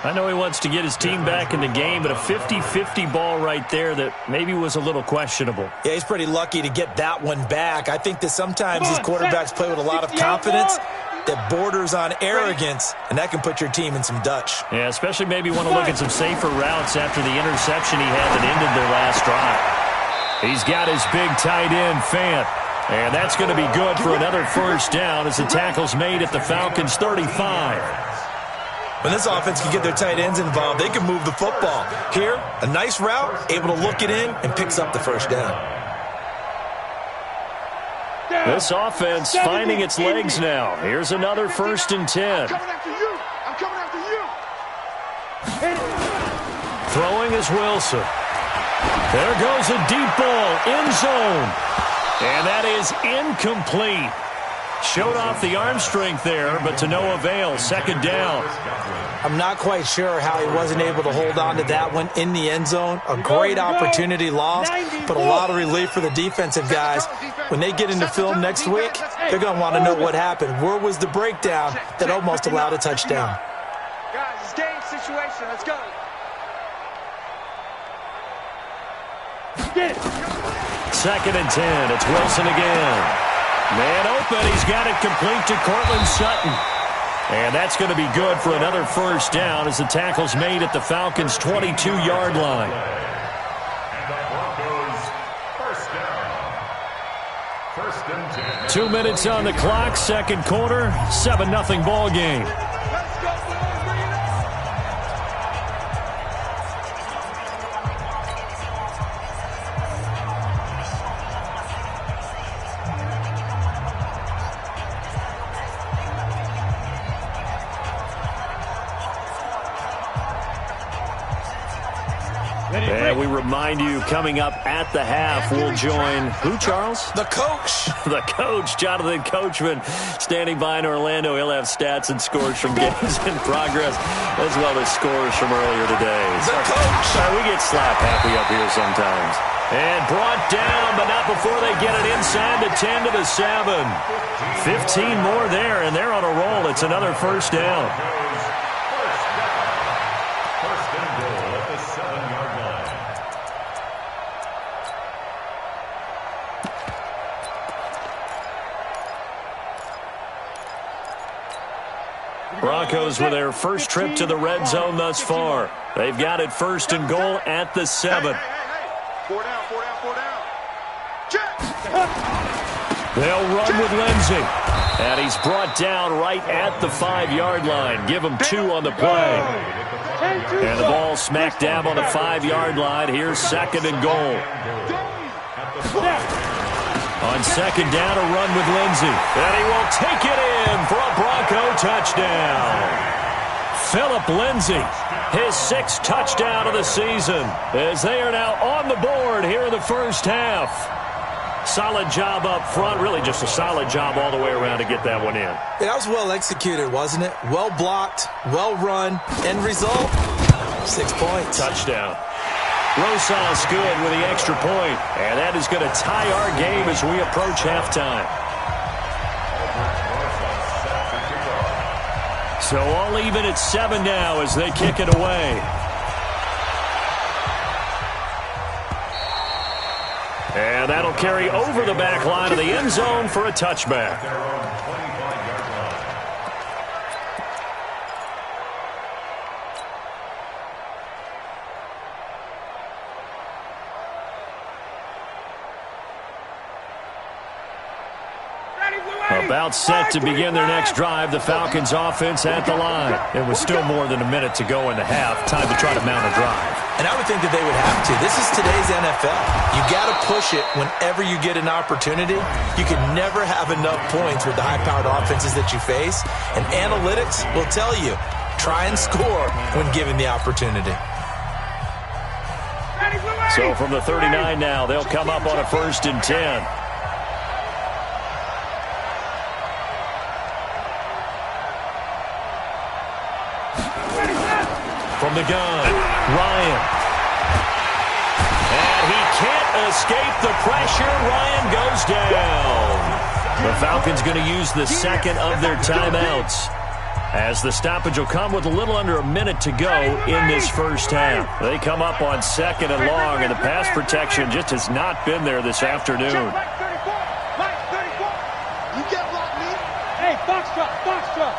I know he wants to get his team back in the game, but a 50-50 ball right there that maybe was a little questionable. Yeah, he's pretty lucky to get that one back. I think that sometimes these quarterbacks play with a lot of confidence that borders on arrogance, and that can put your team in some Dutch. Yeah, especially maybe want to look at some safer routes after the interception he had that ended their last drive. He's got his big tight end, Fant. And that's going to be good for another 1st down as the tackle's made at the Falcons' 35. When this offense can get their tight ends involved, they can move the football. Here, a nice route, able to look it in, and picks up the 1st down. This offense finding its legs now. Here's another 1st and 10. I'm coming after you. I'm coming after you. Throwing is Wilson. There goes a deep ball, end zone. And that is incomplete. Showed off the arm strength there, but to no avail. 2nd down. I'm not quite sure how he wasn't able to hold on to that one in the end zone. A great opportunity lost, but a lot of relief for the defensive guys. When they get into film next week, they're going to want to know what happened. Where was the breakdown that almost allowed a touchdown? Guys, it's game situation. Let's go. Get it. 2nd and 10. It's Wilson again. Man open. He's got it complete to Cortland Sutton. And that's going to be good for another 1st down as the tackle's made at the Falcons' 22-yard line. And the Broncos, 1st down. 1st and 10. 2 minutes on the clock, 2nd quarter, 7-0 ball game. Let's go. Bring it on. And we remind you, coming up at the half, we'll join who, Charles? The coach. The coach, Jonathan Coachman, standing by in Orlando. He'll have stats and scores from games in progress, as well as scores from earlier today. The coach. We get slap happy up here sometimes. And brought down, but not before they get it inside the 10 to the 7. 15 more there, and they're on a roll. It's another 1st down. Broncos with their first trip to the red zone thus far. They've got it 1st and goal at the 7. Hey. 4 down. Check. They'll run with Lindsey. And he's brought down right at the 5-yard line. Give him 2 on the play. And the ball smack dab on the 5-yard line. Here's 2nd and goal. On 2nd down, a run with Lindsey. And he will take it in for a Bronco touchdown. Phillip Lindsey, his 6th touchdown of the season, as they are now on the board here in the 1st half. Solid job up front, really just a solid job all the way around to get that one in. Yeah, that was well executed, wasn't it? Well blocked, well run, end result, 6 points. Touchdown. Rosas good with the extra point, and that is going to tie our game as we approach halftime. So all even at 7 now as they kick it away. And that'll carry over the back line of the end zone for a touchback. About set to begin their next drive, the Falcons offense at the line. It was still more than a minute to go in the half. Time to try to mount a drive. And I would think that they would have to. This is today's NFL. You got to push it whenever you get an opportunity. You can never have enough points with the high-powered offenses that you face. And analytics will tell you, try and score when given the opportunity. So from the 39 now, they'll come up on a 1st and 10. From the gun, Ryan. And he can't escape the pressure. Ryan goes down. The Falcons going to use the second of their timeouts, as the stoppage will come with a little under a minute to go in this first half. They come up on 2nd and long, and the pass protection just has not been there this afternoon. Hey, box drop, box drop.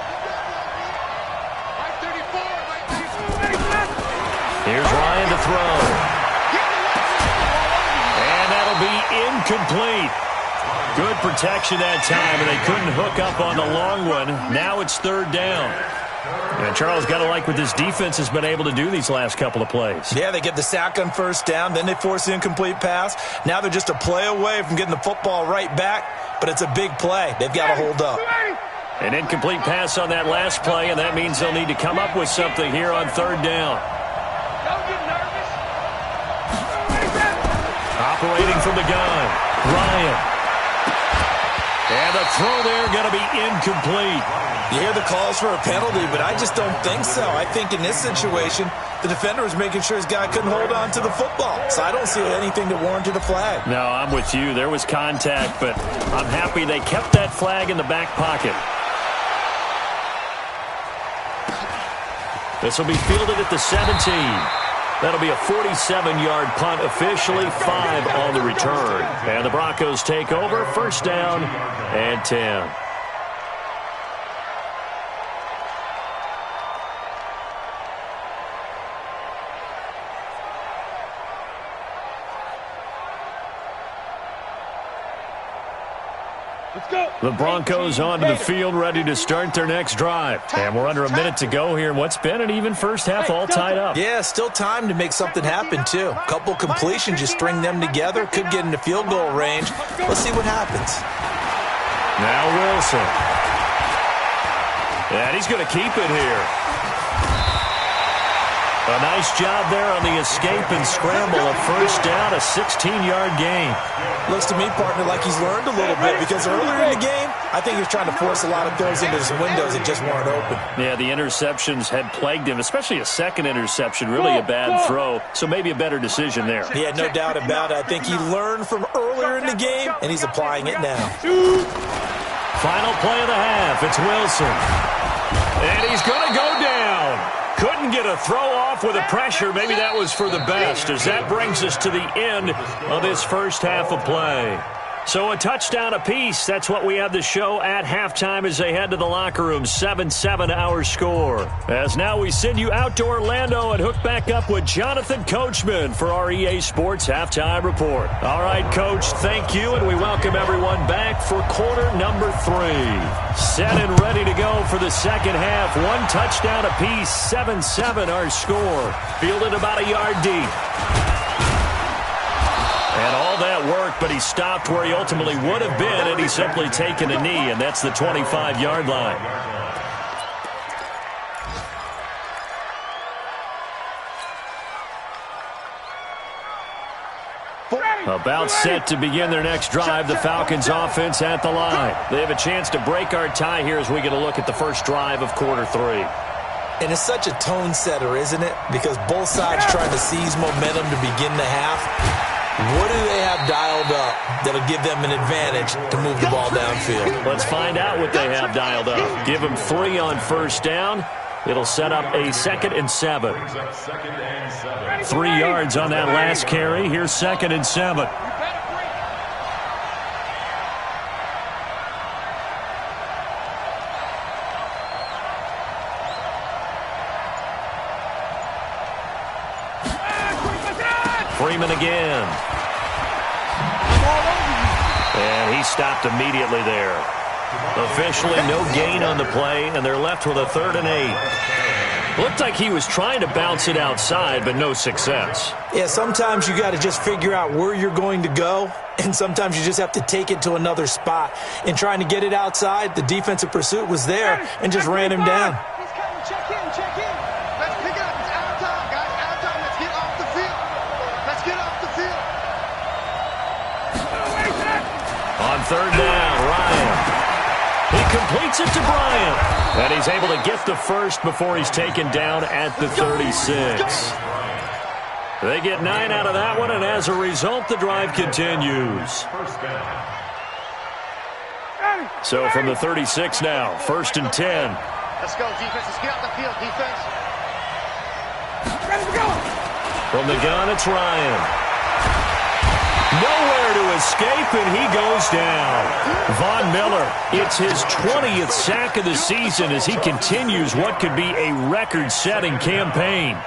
Here's Ryan to throw. And that'll be incomplete. Good protection that time, and they couldn't hook up on the long one. Now it's 3rd down. And Charles, got to like what this defense has been able to do these last couple of plays. Yeah, they get the sack on 1st down, then they force the incomplete pass. Now they're just a play away from getting the football right back, but it's a big play. They've got to hold up. An incomplete pass on that last play, and that means they'll need to come up with something here on 3rd down. Operating from the gun, Ryan. And the throw there going to be incomplete. You hear the calls for a penalty, but I just don't think so. I think in this situation, the defender was making sure his guy couldn't hold on to the football. So I don't see anything that warranted a flag. No, I'm with you. There was contact, but I'm happy they kept that flag in the back pocket. This will be fielded at the 17. That'll be a 47-yard punt, officially 5 on the return. And the Broncos take over, 1st down and 10. Let's go. The Broncos onto the field, ready to start their next drive. And we're under a minute to go here in what's been an even first half, all tied up. Yeah, still time to make something happen, too. A couple completions, you string them together, could get into field goal range. Let's see what happens. Now Wilson. And he's going to keep it here. A nice job there on the escape and scramble. A 1st down, a 16-yard gain. Looks to me, partner, like he's learned a little bit, because earlier in the game, I think he was trying to force a lot of throws into some windows that just weren't open. Yeah, the interceptions had plagued him, especially a second interception, really a bad throw, so maybe a better decision there. He had no doubt about it. I think he learned from earlier in the game, and he's applying it now. Final play of the half, it's Wilson. And he's going to go down. Couldn't get a throw off with the pressure. Maybe that was for the best, as that brings us to the end of this first half of play. So a touchdown apiece. That's what we have to show at halftime as they head to the locker room. 7-7 our score. As now we send you out to Orlando and hook back up with Jonathan Coachman for our EA Sports Halftime Report. All right, Coach, thank you, and we welcome everyone back for quarter number 3. Set and ready to go for the second half. 1 touchdown apiece, 7-7 our score. Fielded about a yard deep. And all that work, but he stopped where he ultimately would have been had he simply taken a knee, and that's the 25-yard line. About set to begin their next drive, the Falcons offense at the line. They have a chance to break our tie here as we get a look at the first drive of quarter 3. And it's such a tone setter, isn't it? Because both sides trying to seize momentum to begin the half. What do they have dialed up that'll give them an advantage to move the ball downfield? Let's find out what they have dialed up. Give them 3 on 1st down. It'll set up a 2nd and 7. 3 yards on that last carry. Here's 2nd and 7. Freeman again. And he stopped immediately there. Officially no gain on the play, and they're left with a 3rd and 8. Looked like he was trying to bounce it outside, but no success. Yeah, sometimes you got to just figure out where you're going to go, and sometimes you just have to take it to another spot. In trying to get it outside, the defensive pursuit was there and just ran him down. He's coming. Check in, check in. third down, Ryan. He completes it to Bryant. And he's able to get the first before he's taken down at the 36. They get 9 out of that one, and as a result, the drive continues. So from the 36 now, 1st and 10. Let's go, defense. Let's get out the field, defense. From the gun, it's Ryan. Nowhere to escape, and he goes down. Von Miller, it's his 20th sack of the season as he continues what could be a record-setting campaign.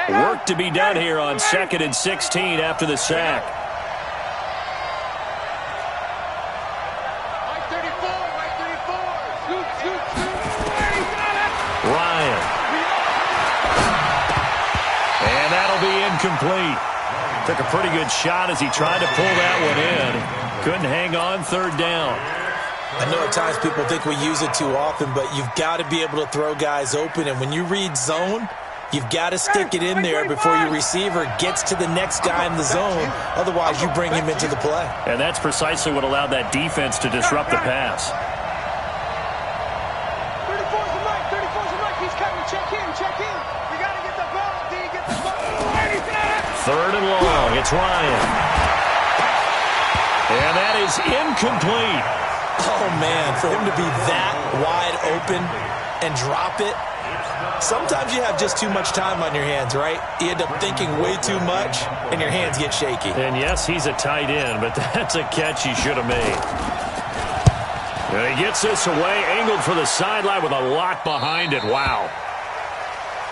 Work to be done here on 2nd and 16 after the sack. Ryan. And that'll be incomplete. Took a pretty good shot as he tried to pull that one in. Couldn't hang on 3rd down. I know at times people think we use it too often, but you've got to be able to throw guys open. And when you read zone, you've got to stick it in there before your receiver gets to the next guy in the zone. Otherwise, you bring him into the play. And that's precisely what allowed that defense to disrupt the pass. 34's the right. 34's the right. He's coming. Check in. Check in. We got to get the ball, D. Get the ball. 3rd and long. It's Ryan. And that is incomplete. Oh, man, for him to be that wide open and drop it. Sometimes you have just too much time on your hands, right? You end up thinking way too much, and your hands get shaky. And yes, he's a tight end, but that's a catch he should have made. And he gets this away, angled for the sideline with a lot behind it. Wow.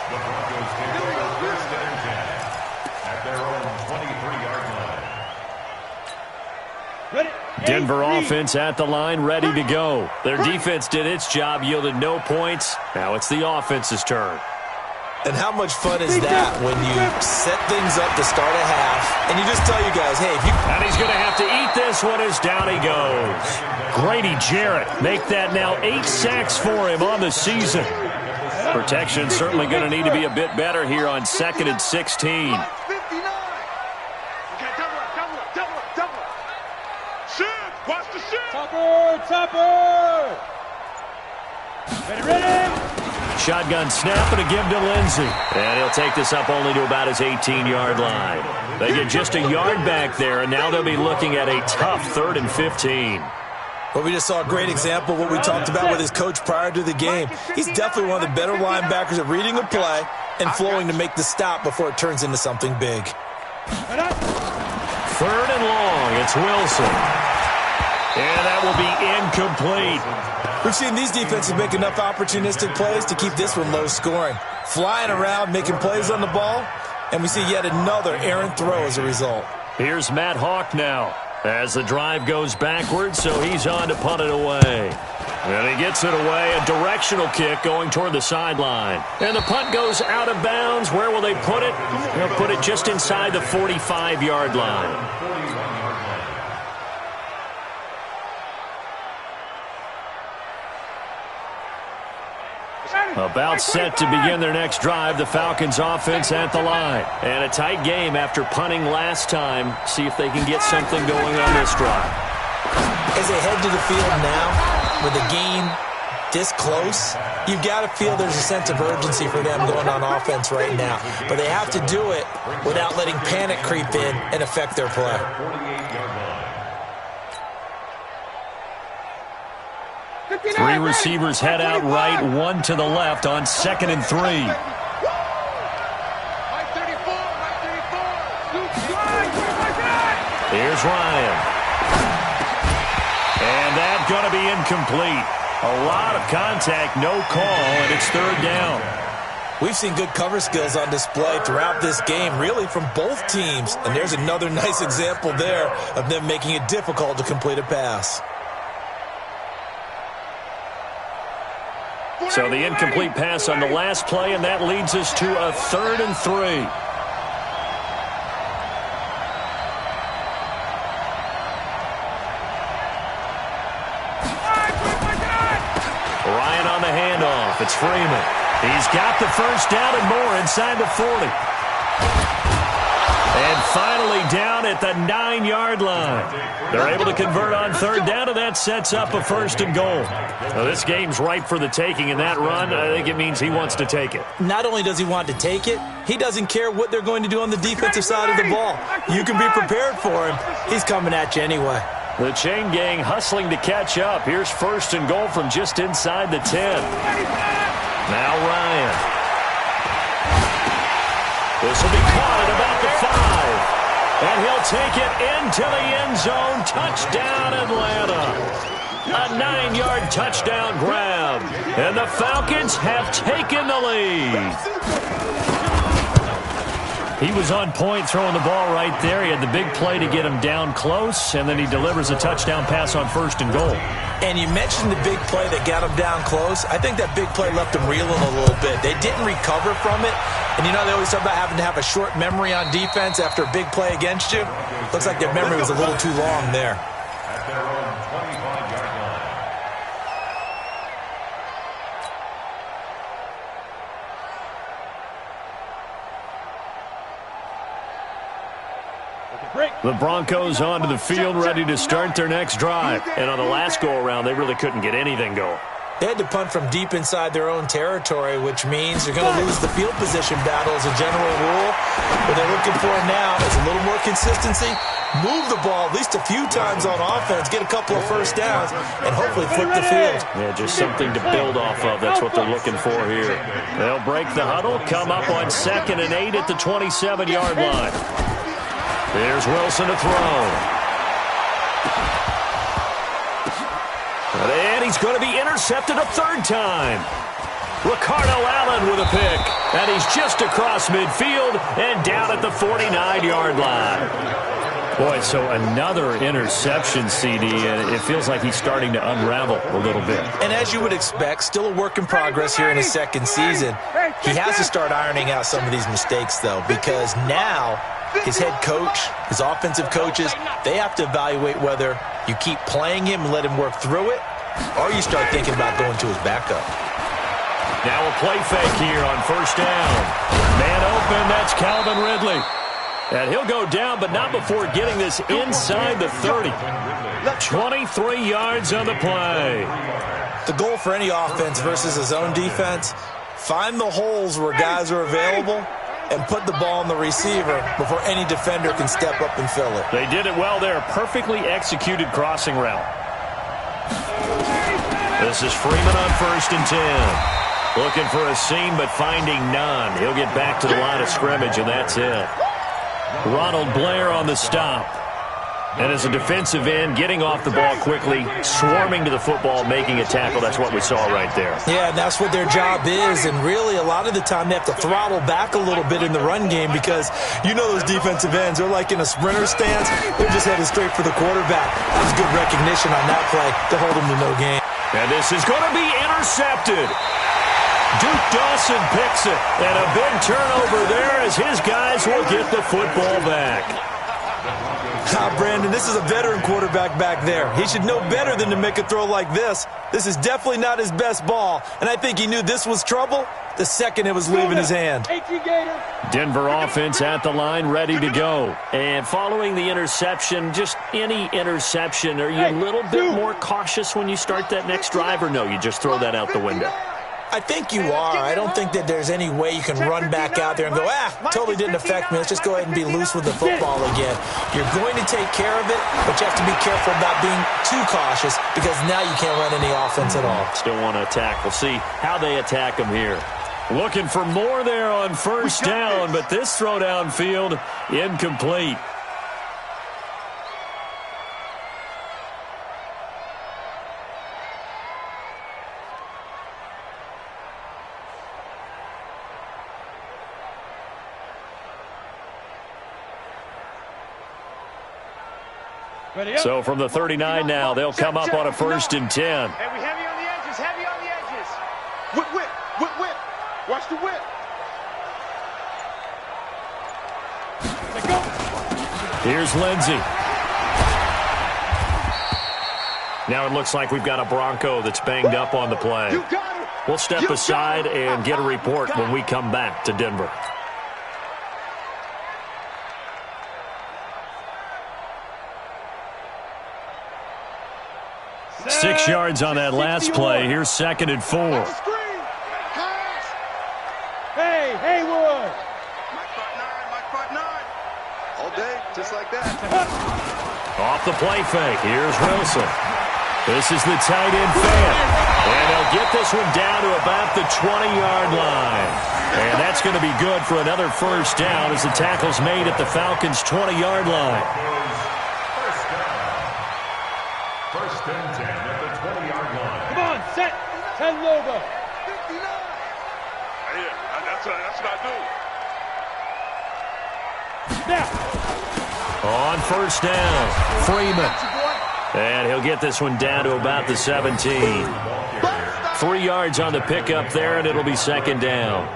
The Broncos take over 1st and 10 at their own 23-yard line. Ready? Denver offense at the line, ready to go. Their defense did its job, yielded no points. Now it's the offense's turn. And how much fun is that when you set things up to start a half, and you just tell you guys, hey, if you... And he's going to have to eat this one as down he goes. Grady Jarrett make that now 8 sacks for him on the season. Protection certainly going to need to be a bit better here on 2nd and 16. Topper! Ready? Shotgun snap and a give to Lindsey. And he'll take this up only to about his 18-yard line. They get just a yard back there, and now they'll be looking at a tough 3rd and 15. Well, we just saw a great example of what we talked about with his coach prior to the game. He's definitely one of the better linebackers at reading a play and flowing to make the stop before it turns into something big. 3rd and long. It's Wilson. And that will be incomplete. We've seen these defenses make enough opportunistic plays to keep this one low scoring. Flying around, making plays on the ball, and we see yet another errant throw as a result. Here's Matt Hawk now as the drive goes backwards, so he's on to punt it away. And he gets it away, a directional kick going toward the sideline. And the punt goes out of bounds. Where will they put it? They'll put it just inside the 45-yard line. About set to begin their next drive, the Falcons offense at the line. And a tight game after punting last time. See if they can get something going on this drive. As they head to the field now, with the game this close, you've got to feel there's a sense of urgency for them going on offense right now. But they have to do it without letting panic creep in and affect their play. Three receivers head out right, one to the left on 2nd and 3. Here's Ryan. And that's going to be incomplete. A lot of contact, no call, and it's 3rd down. We've seen good cover skills on display throughout this game, really from both teams. And there's another nice example there of them making it difficult to complete a pass. So the incomplete pass on the last play, and that leads us to a 3rd and 3. Ryan on the handoff. It's Freeman. He's got the first down and more inside the 40. And finally down at the 9-yard line. They're able to convert on third down, and that sets up a first and goal. Now, this game's ripe for the taking in that run. I think it means he wants to take it. Not only does he want to take it, he doesn't care what they're going to do on the defensive side of the ball. You can be prepared for him. He's coming at you anyway. The chain gang hustling to catch up. Here's first and goal from just inside the 10. Now Ryan. This will be caught at about the 5. And he'll take it into the end zone. Touchdown, Atlanta. A 9-yard touchdown grab. And the Falcons have taken the lead. He was on point throwing the ball right there. He had the big play to get him down close, and then he delivers a touchdown pass on first and goal. And you mentioned the big play that got him down close. I think that big play left him reeling a little bit. They didn't recover from it. And you know, they always talk about having to have a short memory on defense after a big play against you. Looks like their memory was a little too long there. At their own 25-yard line. The Broncos onto the field, ready to start their next drive. And on the last go-around, they really couldn't get anything going. They had to punt from deep inside their own territory, which means you're going to lose the field position battle as a general rule. What they're looking for now is a little more consistency, move the ball at least a few times on offense, get a couple of first downs, and hopefully flip the field. Yeah, just something to build off of. That's what they're looking for here. They'll break the huddle, come up on 2nd and 8 at the 27-yard line. There's Wilson to throw. And he's going to be intercepted a third time. Ricardo Allen with a pick. And he's just across midfield and down at the 49-yard line. Boy, so another interception, CD, and it feels like he's starting to unravel a little bit. And as you would expect, still a work in progress here in his second season. He has to start ironing out some of these mistakes, though, because now his head coach, his offensive coaches, they have to evaluate whether you keep playing him and let him work through it, or you start thinking about going to his backup. Now a play fake here on first down. Man open, that's Calvin Ridley. And he'll go down, but not before getting this inside the 30. 23 yards on the play. The goal for any offense versus his own defense, find the holes where guys are available and put the ball on the receiver before any defender can step up and fill it. They did it well there. Perfectly executed crossing route. This is Freeman on 1st and 10. Looking for a seam, but finding none. He'll get back to the line of scrimmage, and that's it. Ronald Blair on the stop. And as a defensive end, getting off the ball quickly, swarming to the football, making a tackle. That's what we saw right there. Yeah, and that's what their job is. And really, a lot of the time, they have to throttle back a little bit in the run game because you know those defensive ends, they're like in a sprinter stance. They're just headed straight for the quarterback. That was good recognition on that play to hold them to no gain. And this is going to be intercepted. Duke Dawson picks it. And a big turnover there as his guys will get the football back. Brandon, this is a veteran quarterback back there. He should know better than to make a throw like this. This is definitely not his best ball, and I think he knew this was trouble the second it was leaving his hand. Denver offense at the line, ready to go. And following the interception, just any interception, are you a little bit more cautious when you start that next drive, or no, you just throw that out the window? I think you are. I don't think that there's any way you can run back out there and go, totally didn't affect me. Let's just go ahead and be loose with the football again. You're going to take care of it, but you have to be careful about being too cautious because now you can't run any offense at all. Still want to attack. We'll see how they attack him here. Looking for more there on first down, but this throw downfield incomplete. So from the 39 now, they'll come up on a 1st and 10. And we heavy on the edges, heavy on the edges. Whip, whip, whip, whip. Watch the whip. Let go. Here's Lindsey. Now it looks like we've got a Bronco that's banged up on the play. We'll step aside and get a report when we come back to Denver. Six yards on that last play. Here's 2nd and 4. Hey, Haywood. My front nine. All day, just like that. Off the play fake. Here's Wilson. This is the tight end fan. And they'll get this one down to about the 20-yard line. And that's going to be good for another first down as the tackle's made at the Falcons' 20-yard line. First and 10 at the 20-yard line. Come on, set. 10 over. 59. Yeah, that's what I do. Now. On first down, Freeman. And he'll get this one down to about the 17. 3 yards on the pickup there, and it'll be 2nd down.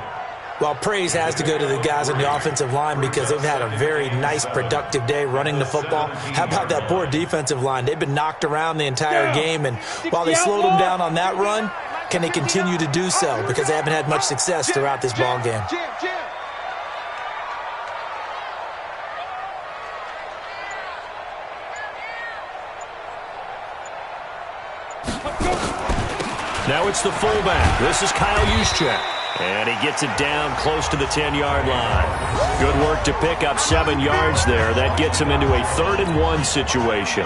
Well, praise has to go to the guys on the offensive line because they've had a very nice, productive day running the football. How about that poor defensive line? They've been knocked around the entire game, and while they slowed them down on that run, can they continue to do so? Because they haven't had much success throughout this ball game. Now it's the fullback. This is Kyle Juszczyk. And he gets it down close to the 10-yard line. Good work to pick up 7 yards there. That gets him into a 3rd and 1 situation.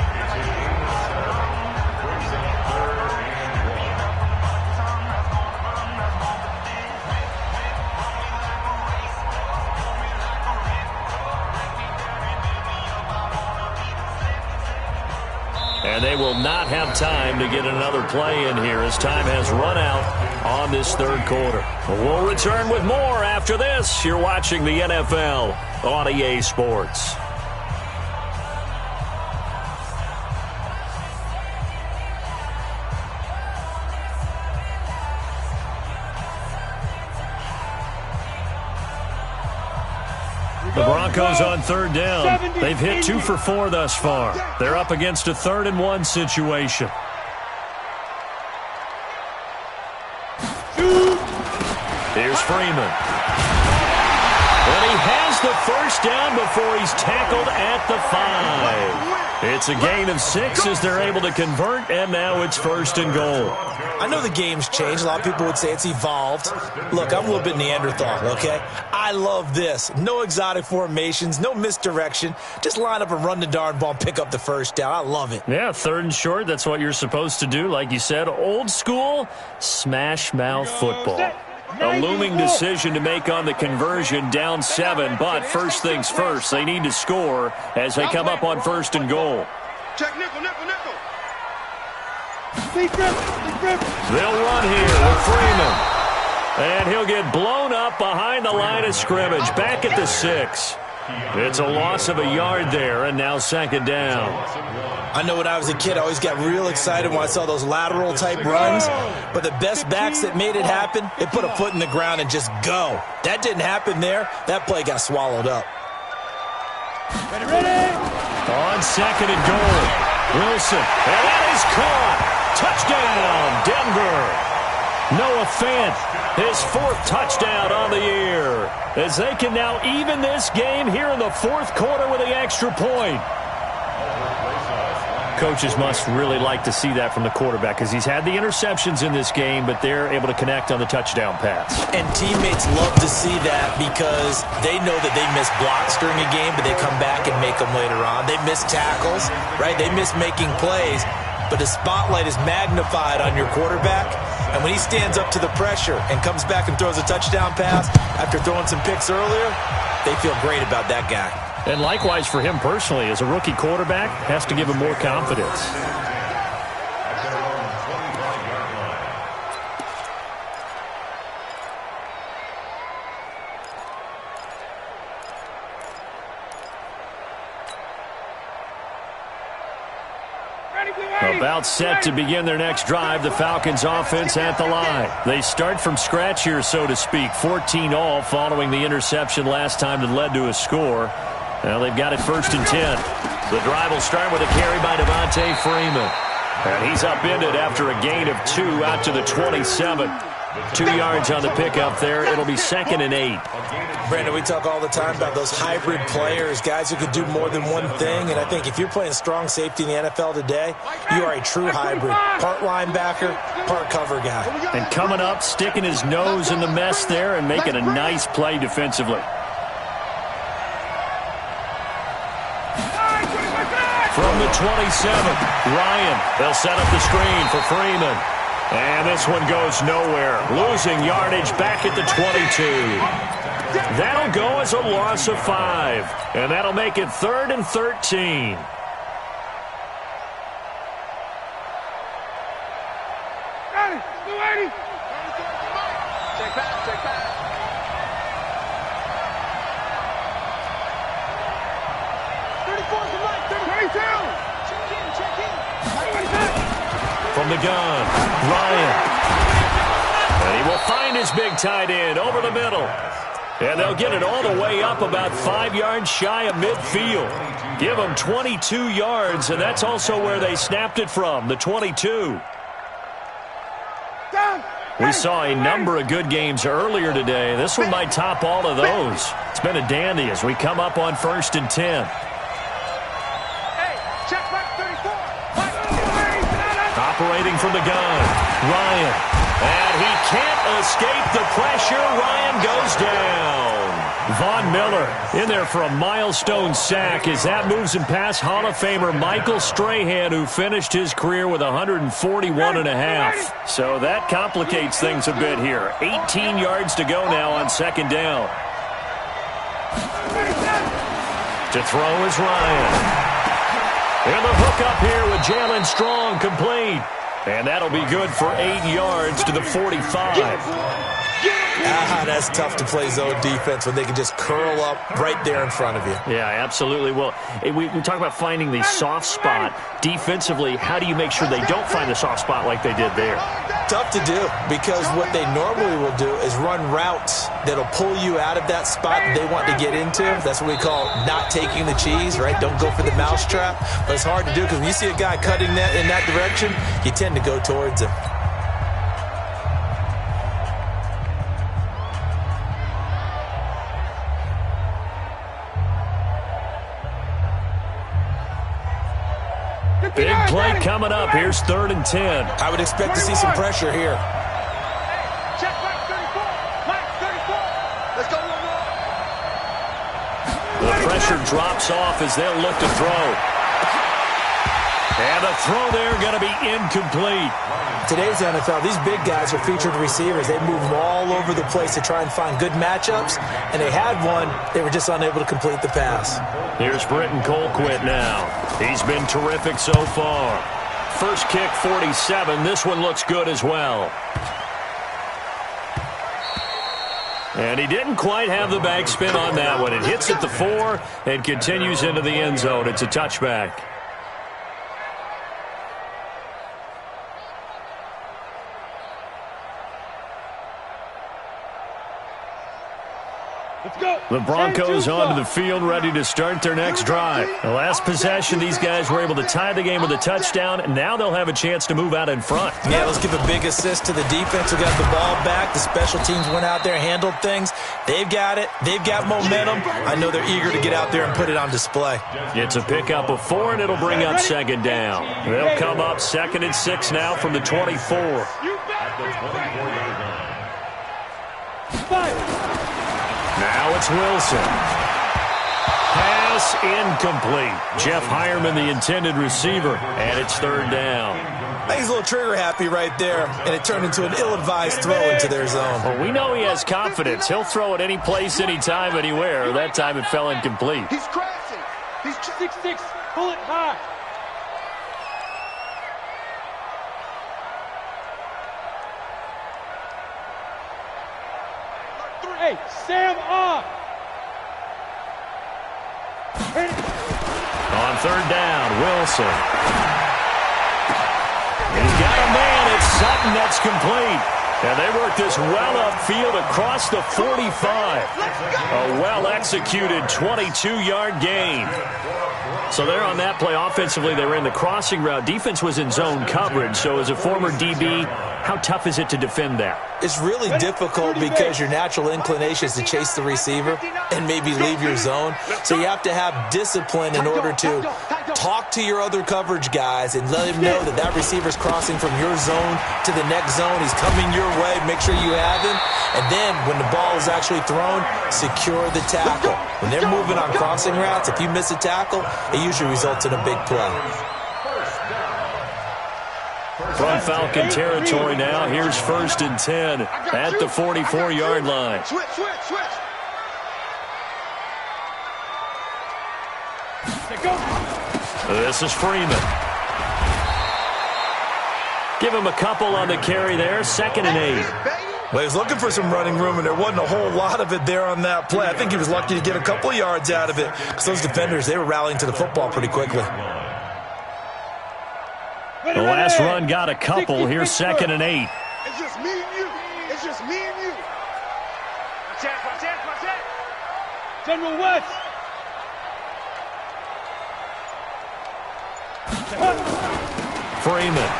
And they will not have time to get another play in here as time has run out on this 3rd quarter. We'll return with more after this. You're watching the NFL on EA Sports. The Broncos on 3rd down. They've hit 2 for 4 thus far. They're up against a 3rd and 1 situation. Here's Freeman. And he has the first down before he's tackled at the 5. It's a gain of 6 as they're able to convert, and now it's 1st and goal. I know the game's changed. A lot of people would say it's evolved. Look, I'm a little bit Neanderthal, okay? I love this. No exotic formations, no misdirection. Just line up and run the darn ball and pick up the first down. I love it. Yeah, 3rd and short, that's what you're supposed to do. Like you said, old school, smash mouth football. A looming decision to make on the conversion, down 7, but first things first, they need to score as they come up on 1st and goal. Check nickel. They'll run here with Freeman. And he'll get blown up behind the line of scrimmage, back at the 6. It's a loss of a yard there, and now 2nd down. I know when I was a kid, I always got real excited when I saw those lateral-type runs. But the best backs that made it happen, they put a foot in the ground and just go. That didn't happen there. That play got swallowed up. Ready? On 2nd and goal, Wilson. And that is caught. Touchdown, Denver. Noah Fant, his 4th touchdown on the year, as they can now even this game here in the 4th quarter with the extra point. Coaches must really like to see that from the quarterback because he's had the interceptions in this game, but they're able to connect on the touchdown pass. And teammates love to see that because they know that they miss blocks during a game, but they come back and make them later on. They miss tackles, right? They miss making plays, but the spotlight is magnified on your quarterback. And when he stands up to the pressure and comes back and throws a touchdown pass after throwing some picks earlier, they feel great about that guy. And likewise for him personally, as a rookie quarterback, has to give him more confidence. About set to begin their next drive, the Falcons offense at the line. They start from scratch here, so to speak, 14-all following the interception last time that led to a score. Now they've got it 1st and 10. The drive will start with a carry by Devontae Freeman. And he's upended after a gain of 2 out to the 27. 2 yards on the pickup there. It'll be 2nd and 8. Brandon, we talk all the time about those hybrid players, guys who can do more than one thing. And I think if you're playing strong safety in the NFL today, you are a true hybrid. Part linebacker, part cover guy. And coming up, sticking his nose in the mess there and making a nice play defensively. From the 27, Ryan. They'll set up the screen for Freeman. And this one goes nowhere. Losing yardage back at the 22. That'll go as a loss of 5. And that'll make it 3rd and 13. Check back, check back. 34's the right, 32. Check in. From the gun, Ryan. And he will find his big tight end over the middle. And they'll get it all the way up about 5 yards shy of midfield. Give them 22 yards, and that's also where they snapped it from, the 22. We saw a number of good games earlier today. This one might top all of those. It's been a dandy as we come up on 1st and 10. Operating from the gun, Ryan. And he can't escape the pressure. Ryan goes down. Von Miller in there for a milestone sack as that moves him past Hall of Famer Michael Strahan, who finished his career with 141.5. So that complicates things a bit here. 18 yards to go now on 2nd down. To throw is Ryan. And the hook up here with Jalen Strong complete. And that'll be good for 8 yards to the 45. That's tough to play zone defense when they can just curl up right there in front of you. Yeah, absolutely. Well, we talk about finding the soft spot. Defensively, how do you make sure they don't find the soft spot like they did there? Tough to do, because what they normally will do is run routes that'll pull you out of that spot that they want to get into. That's what we call not taking the cheese, right? Don't go for the mousetrap. But it's hard to do because when you see a guy cutting that in that direction, you tend to go towards him. Big play coming up. Here's 3rd and 10. I would expect to see some pressure here. Check back 34. Mike 34. Let's go. The pressure drops off as they'll look to throw. And the throw there going to be incomplete. Today's NFL, these big guys are featured receivers. They move them all over the place to try and find good matchups. And they had one. They were just unable to complete the pass. Here's Britton Colquitt now. He's been terrific so far. First kick, 47. This one looks good as well. And he didn't quite have the backspin on that one. It hits at the 4 and continues into the end zone. It's a touchback. The Broncos onto the field, ready to start their next drive. The last possession, these guys were able to tie the game with a touchdown, and now they'll have a chance to move out in front. Yeah, let's give a big assist to the defense who got the ball back. The special teams went out there, handled things. They've got it. They've got momentum. I know they're eager to get out there and put it on display. It's a pickup of 4, and it'll bring up 2nd down. They'll come up 2nd and 6 now from the 24. Now it's Wilson. Pass incomplete. Jeff Hireman, the intended receiver, and it's 3rd down. I think he's a little trigger happy right there, and it turned into an ill-advised throw into their zone. Well, we know he has confidence. He'll throw it any place, anytime, anywhere. That time it fell incomplete. He's crashing. He's 6'6". Pull it high. Hey, Sam off. On 3rd down, Wilson. He's got a man. It's Sutton. That's complete. And they work this well upfield across the 45. A well-executed 22-yard gain. So there on that play, offensively, they ran the crossing route. Defense was in zone coverage. So as a former DB, how tough is it to defend that? It's really difficult because your natural inclination is to chase the receiver and maybe leave your zone. So you have to have discipline in order to talk to your other coverage guys and let him know that that receiver's crossing from your zone to the next zone. He's coming your way. Make sure you have him. And then when the ball is actually thrown, secure the tackle. When they're moving on crossing routes, if you miss a tackle, it usually results in a big play. From Falcon territory now, here's 1st and 10 at the 44-yard line. Switch. This is Freeman. Give him a couple on the carry there, 2nd and 8. Well, he was looking for some running room, and there wasn't a whole lot of it there on that play. I think he was lucky to get a couple yards out of it because those defenders, they were rallying to the football pretty quickly. The last run got a couple. Here's 2nd and 8. It's just me and you. It's just me and you. My chance. General West. Freeman.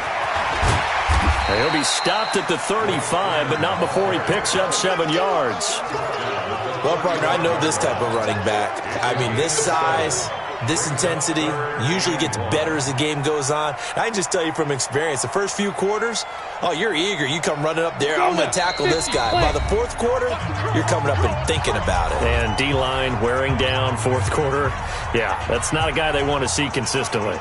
He'll be stopped at the 35, but not before he picks up 7 yards. Well, partner, I know this type of running back. I mean, this size, this intensity usually gets better as the game goes on. I can just tell you from experience, the first few quarters, oh, you're eager. You come running up there, I'm going to tackle this guy. By the 4th quarter, you're coming up and thinking about it. And D-line wearing down 4th quarter. Yeah, that's not a guy they want to see consistently.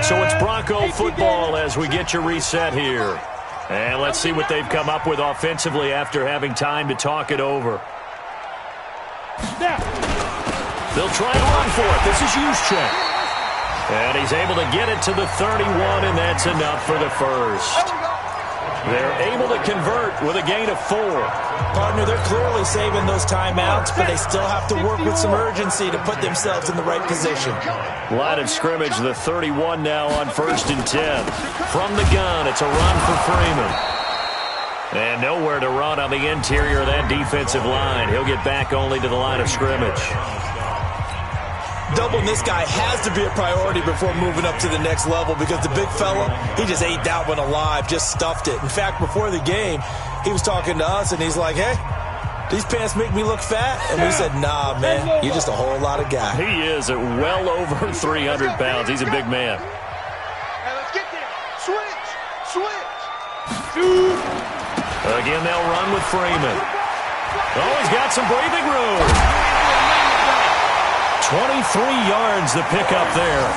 So it's Bronco football as we get you reset here. And let's see what they've come up with offensively after having time to talk it over. They'll try and run for it. This is Juszczyk. And he's able to get it to the 31, and that's enough for the first. They're able to convert with a gain of 4. Partner, they're clearly saving those timeouts, but they still have to work with some urgency to put themselves in the right position. Line of scrimmage, the 31 now on 1st and 10. From the gun, it's a run for Freeman. And nowhere to run on the interior of that defensive line. He'll get back only to the line of scrimmage. Doubling this guy has to be a priority before moving up to the next level because the big fella, he just ate that one alive, just stuffed it. In fact, before the game, he was talking to us, and he's like, hey, these pants make me look fat? And we said, nah, man, you're just a whole lot of guy. He is at well over 300 pounds. He's a big man. Hey, let's get there. Switch. Again, they'll run with Freeman. Oh, he's got some breathing room. 23 yards the pickup there.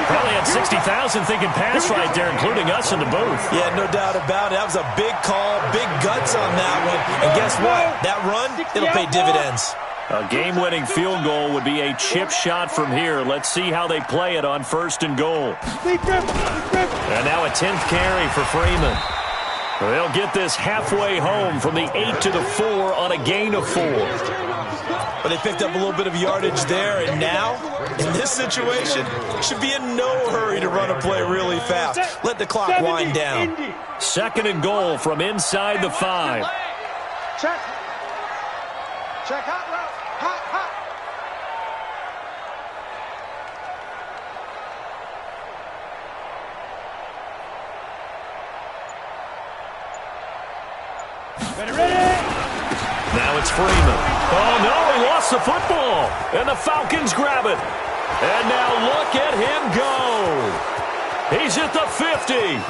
Probably had 60,000 thinking pass right there, including us in the booth. Yeah, no doubt about it. That was a big call, big guts on that one. And guess what? That run, it'll pay dividends. A game-winning field goal would be a chip shot from here. Let's see how they play it on 1st and goal. And now a 10th carry for Freeman. They'll get this halfway home from the 8 to the 4 on a gain of 4. But they picked up a little bit of yardage there, and now, in this situation, should be in no hurry to run a play really fast. Let the clock wind down. 2nd and goal from inside the 5. Check hot route. Hot. Ready. Now it's Freeman. Oh, no, he lost the football. And the Falcons grab it. And now look at him go. He's at the 50,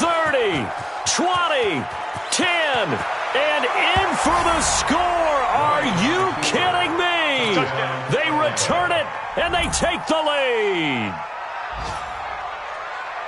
30, 20, 10, and in for the score. Are you kidding me? They return it, and they take the lead.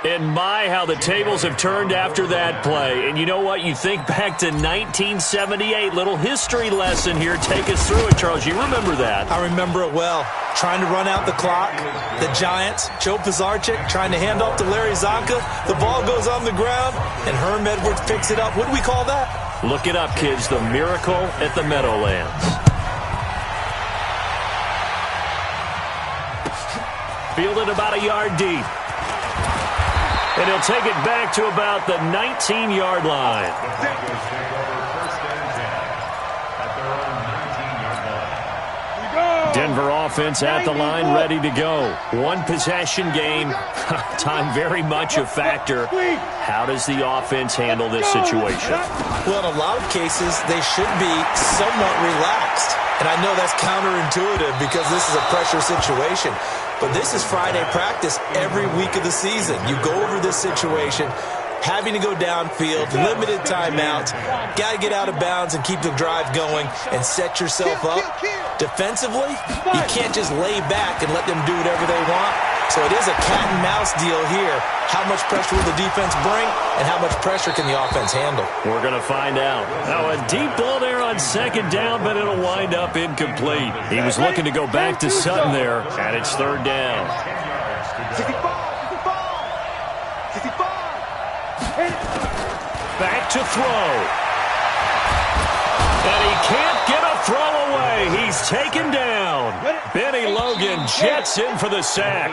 And my, how the tables have turned after that play. And you know what? You think back to 1978. Little history lesson here. Take us through it, Charles. You remember that. I remember it well. Trying to run out the clock. The Giants, Joe Pisarcik, trying to hand off to Larry Zonka. The ball goes on the ground, and Herm Edwards picks it up. What do we call that? Look it up, kids. The miracle at the Meadowlands. Fielded about a yard deep. And he'll take it back to about the 19-yard line. The Broncos take over 1st and 10 at their own 19-yard line. Denver offense at the line, ready to go. One possession game. Time very much a factor. How does the offense handle this situation? Well, in a lot of cases, they should be somewhat relaxed. And I know that's counterintuitive because this is a pressure situation. But this is Friday practice every week of the season. You go over this situation, having to go downfield, limited timeouts, got to get out of bounds and keep the drive going and set yourself up. Defensively, you can't just lay back and let them do whatever they want. So it is a cat and mouse deal here. How much pressure will the defense bring and how much pressure can the offense handle? We're going to find out. Now a deep ball there on 2nd down, but it'll wind up incomplete. He was looking to go back to Sutton there, and it's 3rd down. 65. Back to throw. And he can't get a throw away. He's taken down. Benny Logan jets in for the sack.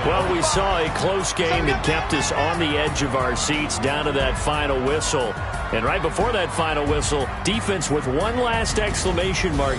Well, we saw a close game that kept us on the edge of our seats down to that final whistle. And right before that final whistle, defense with one last exclamation mark.